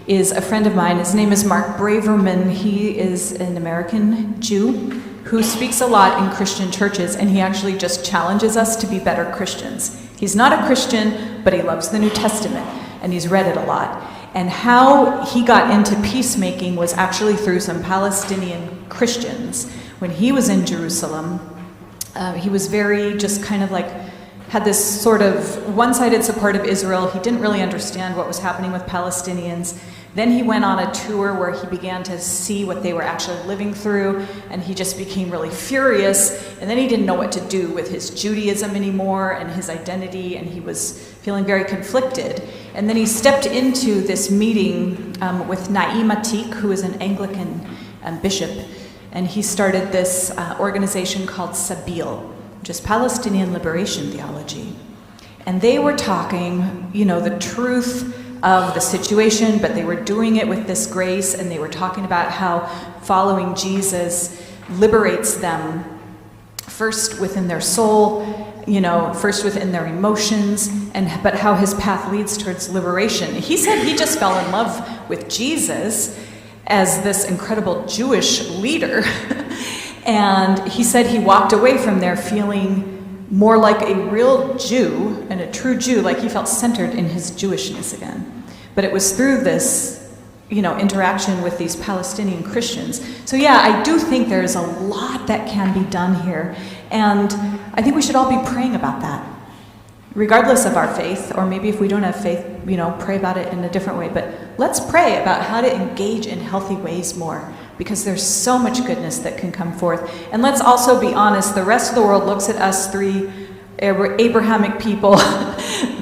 is a friend of mine. His name is Mark Braverman. He is an American Jew who speaks a lot in Christian churches, and he actually just challenges us to be better Christians. He's not a Christian, but he loves the New Testament, and he's read it a lot. And how he got into peacemaking was actually through some Palestinian Christians. When he was in Jerusalem, he was very just kind of like, had this sort of one-sided support of Israel. He didn't really understand what was happening with Palestinians. Then he went on a tour where he began to see what they were actually living through, and he just became really furious, and then he didn't know what to do with his Judaism anymore and his identity, and he was feeling very conflicted. And then he stepped into this meeting with Naim Atik, who is an Anglican bishop, and he started this organization called Sabil, which is Palestinian Liberation Theology. And they were talking, you know, the truth of the situation, but they were doing it with this grace, and they were talking about how following Jesus liberates them first within their soul, you know, first within their emotions, but how his path leads towards liberation. He said he just fell in love with Jesus as this incredible Jewish leader. And he said he walked away from there feeling more like a real Jew and a true Jew, like he felt centered in his Jewishness again. But it was through this, you know, interaction with these Palestinian Christians. So yeah, I do think there's a lot that can be done here. And I think we should all be praying about that, regardless of our faith, or maybe if we don't have faith, you know, pray about it in a different way. But let's pray about how to engage in healthy ways more, because there's so much goodness that can come forth. And let's also be honest, the rest of the world looks at us 3 Abrahamic people,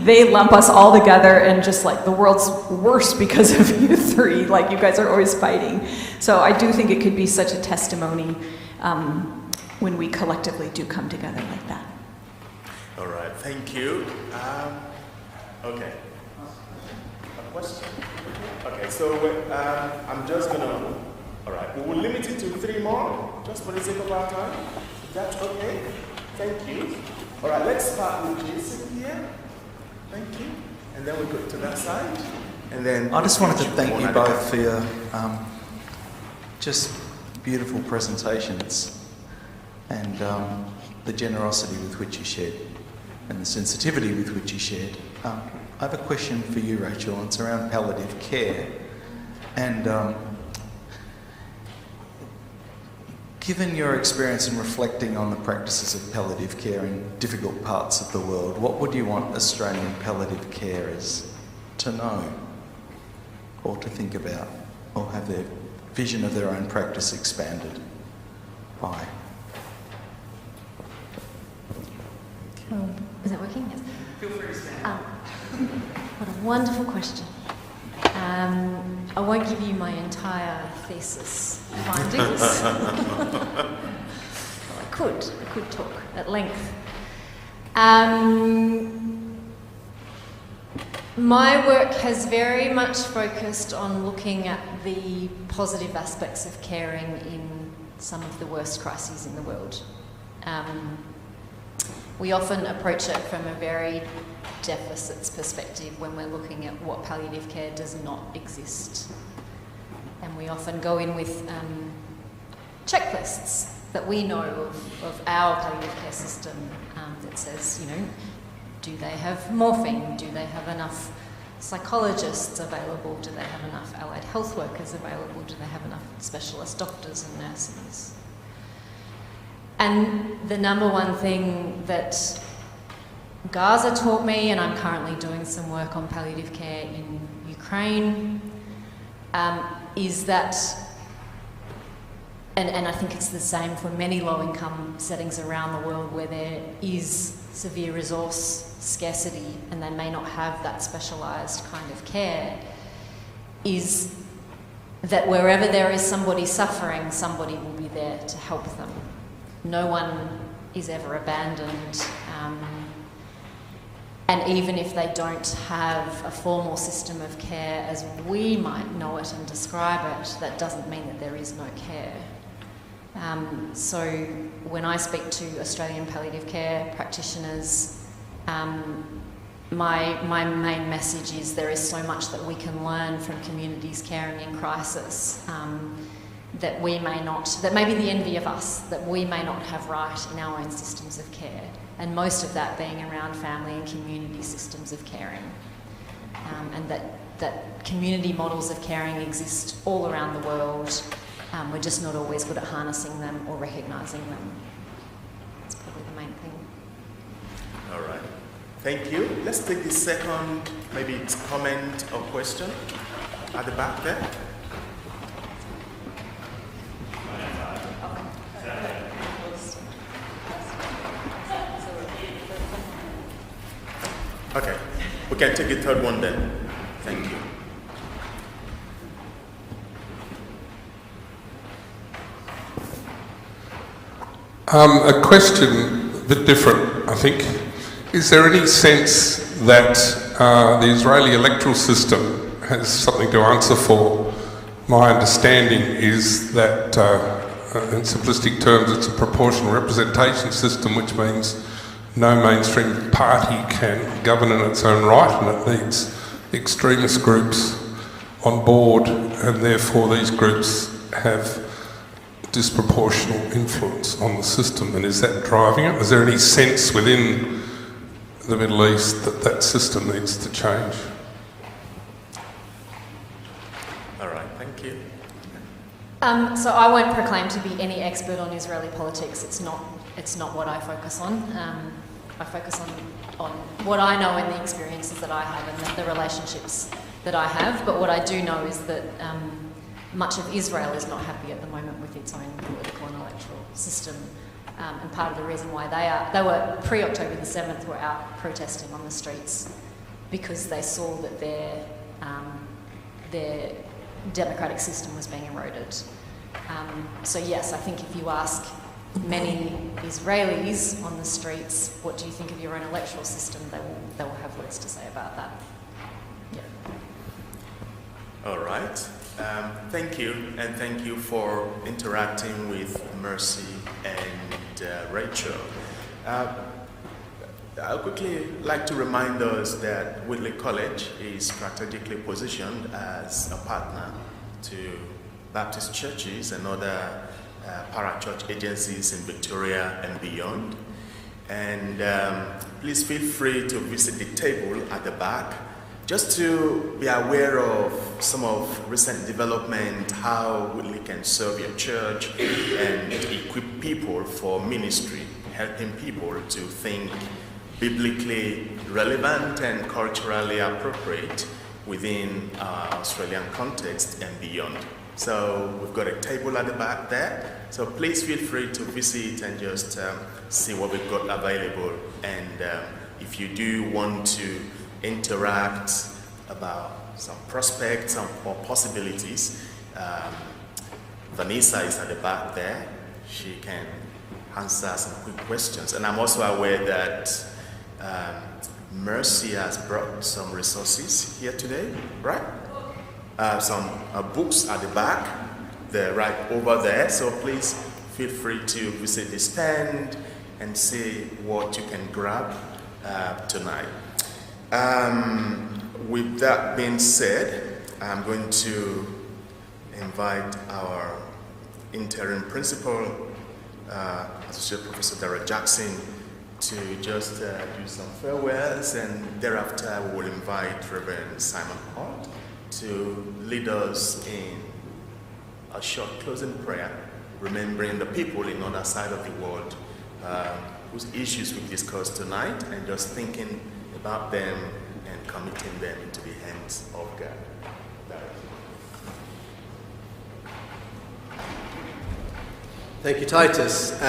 they lump us all together and just like, the world's worse because of you 3, like you guys are always fighting. So I do think it could be such a testimony when we collectively do come together like that. All right, thank you. Okay. A question? Okay, so I'm just gonna, all right, we will limit it to 3 more, just for the sake of our time. Is that okay? Thank you. All right, let's start with Jason here. Thank you. And then we'll go to that side. And then I just wanted to thank you both for your just beautiful presentations and the generosity with which you shared and the sensitivity with which you shared. I have a question for you, Rachel, and it's around palliative care. And given your experience in reflecting on the practices of palliative care in difficult parts of the world, what would you want Australian palliative carers to know or to think about or have their vision of their own practice expanded by? Is that working? Yes. Feel free to stand. What a wonderful question. I won't give you my entire thesis findings. Well, I could talk at length. My work has very much focused on looking at the positive aspects of caring in some of the worst crises in the world. we often approach it from a very deficits perspective when we're looking at what palliative care does not exist. And we often go in with checklists that we know of our palliative care system that says, you know, do they have morphine? Do they have enough psychologists available? Do they have enough allied health workers available? Do they have enough specialist doctors and nurses? And the number one thing that Gaza taught me, and I'm currently doing some work on palliative care in Ukraine, is that, and I think it's the same for many low-income settings around the world where there is severe resource scarcity and they may not have that specialised kind of care, is that wherever there is somebody suffering, somebody will be there to help them. No one is ever abandoned. And even if they don't have a formal system of care as we might know it and describe it, that doesn't mean that there is no care. So when I speak to Australian palliative care practitioners, my main message is there is so much that we can learn from communities caring in crisis that we may not, that may be the envy of us, that we may not have right in our own systems of care. And most of that being around family and community systems of caring. And that community models of caring exist all around the world. We're just not always good at harnessing them or recognising them. That's probably the main thing. All right. Thank you. Let's take the second, maybe it's comment or question at the back there. Okay, we can take the third one then. Thank you. A question, a bit different, I think. Is there any sense that the Israeli electoral system has something to answer for? My understanding is that, in simplistic terms, it's a proportional representation system, which means no mainstream party can govern in its own right, and it needs extremist groups on board, and therefore these groups have disproportional influence on the system. And is that driving it? Is there any sense within the Middle East that that system needs to change? All right, thank you. So I won't proclaim to be any expert on Israeli politics. It's not what I focus on. I focus on what I know and the experiences that I have and the relationships that I have. But what I do know is that much of Israel is not happy at the moment with its own political and electoral system. And part of the reason why they were pre-October the 7th were out protesting on the streets because they saw that their democratic system was being eroded. So yes, I think if you ask many Israelis on the streets, what do you think of your own electoral system, they will have words to say about that. Yeah. All right. Thank you, and thank you for interacting with Mercy and Rachel. I'd quickly like to remind us that Whitley College is strategically positioned as a partner to Baptist churches and other parachurch agencies in Victoria and beyond. And please feel free to visit the table at the back just to be aware of some of recent development, how Whitley can serve your church and equip people for ministry, helping people to think biblically relevant and culturally appropriate within our Australian context and beyond. So we've got a table at the back there. So please feel free to visit and just see what we've got available. And if you do want to interact about some prospects or possibilities, Vanessa is at the back there. She can answer some quick questions. And I'm also aware that Mercy has brought some resources here today, right? Some books at the back, they're right over there. So please feel free to visit the stand and see what you can grab tonight. With that being said, I'm going to invite our interim principal, Associate Professor Dara Jackson, to just do some farewells, and thereafter we will invite Reverend Simon Hart to lead us in a short closing prayer, remembering the people in other side of the world whose issues we discussed tonight, and just thinking about them and committing them into the hands of God. Thank you, Titus.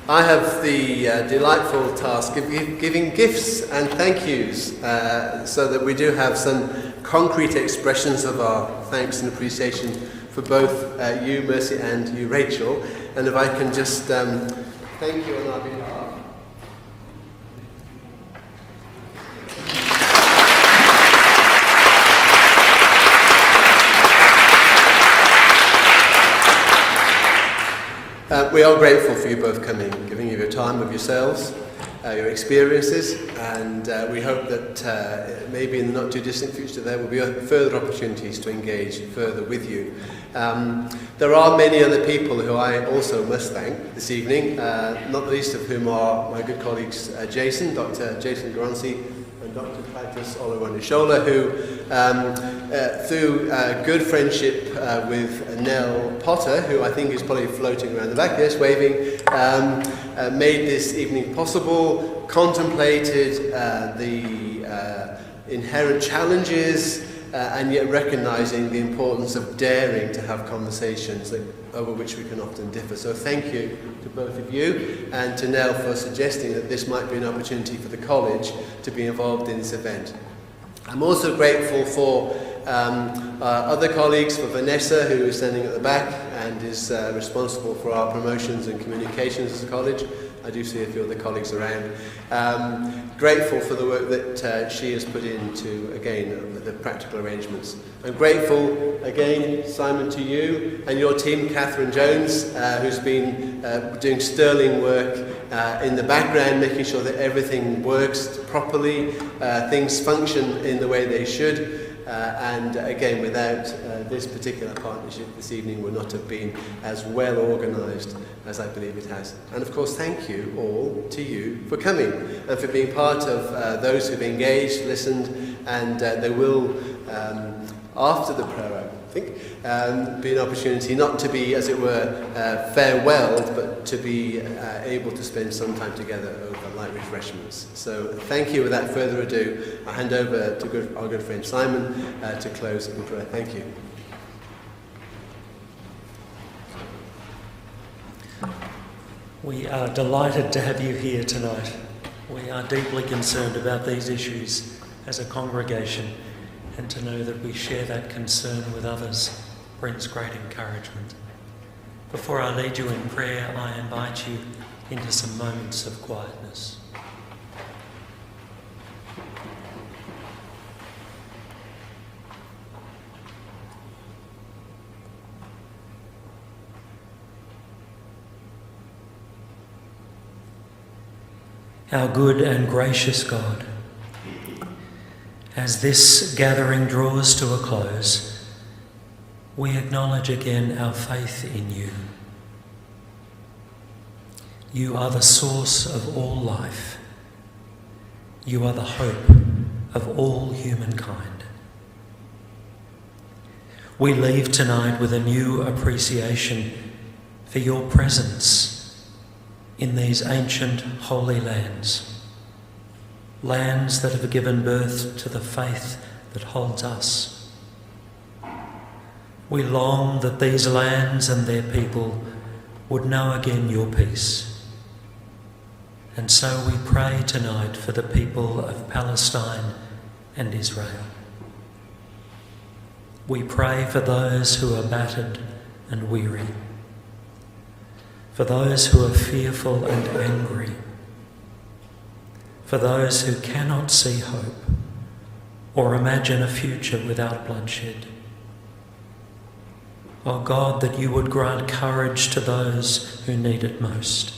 I have the delightful task of giving gifts and thank yous so that we do have some concrete expressions of our thanks and appreciation for both you, Mercy, and you, Rachel. And if I can just thank you on our behalf. We are grateful for you both coming, giving you your time of yourselves, your experiences, and we hope that maybe in the not too distant future there will be further opportunities to engage further with you. There are many other people who I also must thank this evening, not the least of whom are my good colleagues Dr. Jason Garancy, and Dr. Titus Oluwanishola, who through good friendship with Nell Potter, who I think is probably floating around the back, yes, waving, made this evening possible, contemplated the inherent challenges, and yet recognising the importance of daring to have conversations over which we can often differ. So thank you to both of you, and to Nell for suggesting that this might be an opportunity for the college to be involved in this event. I'm also grateful for other colleagues, for Vanessa, who is standing at the back and is responsible for our promotions and communications as a college. I do see a few other colleagues around. Grateful for the work that she has put into, again, the practical arrangements. I'm grateful, again, Simon, to you and your team, Catherine Jones, who's been doing sterling work in the background, making sure that everything works properly, things function in the way they should. And again, without this particular partnership this evening would not have been as well organised as I believe it has. And of course, thank you all to you for coming and for being part of those who've engaged, listened, and there will, after the prayer, I think, be an opportunity not to be, as it were, farewelled, but to be able to spend some time together over light refreshments. So thank you. Without further ado, I hand over to our good friend Simon to close in prayer. Thank you. We are delighted to have you here tonight. We are deeply concerned about these issues as a congregation, and to know that we share that concern with others brings great encouragement. Before I lead you in prayer, I invite you into some moments of quietness. Our good and gracious God, as this gathering draws to a close, we acknowledge again our faith in you. You are the source of all life. You are the hope of all humankind. We leave tonight with a new appreciation for your presence in these ancient holy lands, lands that have given birth to the faith that holds us. We long that these lands and their people would know again your peace. And so we pray tonight for the people of Palestine and Israel. We pray for those who are battered and weary, for those who are fearful and angry, for those who cannot see hope or imagine a future without bloodshed. Oh God, that you would grant courage to those who need it most.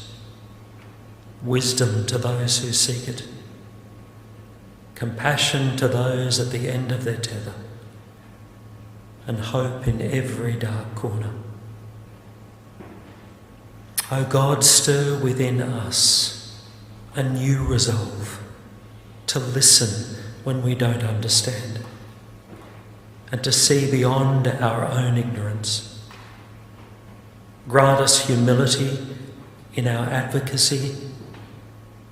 wisdom to those who seek it, compassion to those at the end of their tether, and hope in every dark corner. O God, stir within us a new resolve to listen when we don't understand, and to see beyond our own ignorance. Grant us humility in our advocacy,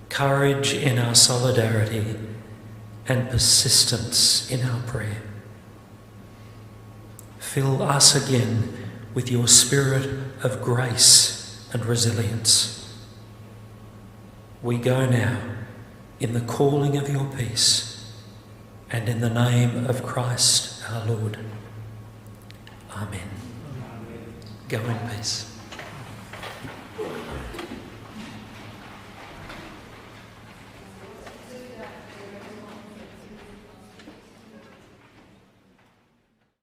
courage in our solidarity, and persistence in our prayer. Fill us again with your spirit of grace and resilience. We go now in the calling of your peace and in the name of Christ our Lord. Amen. Go in peace.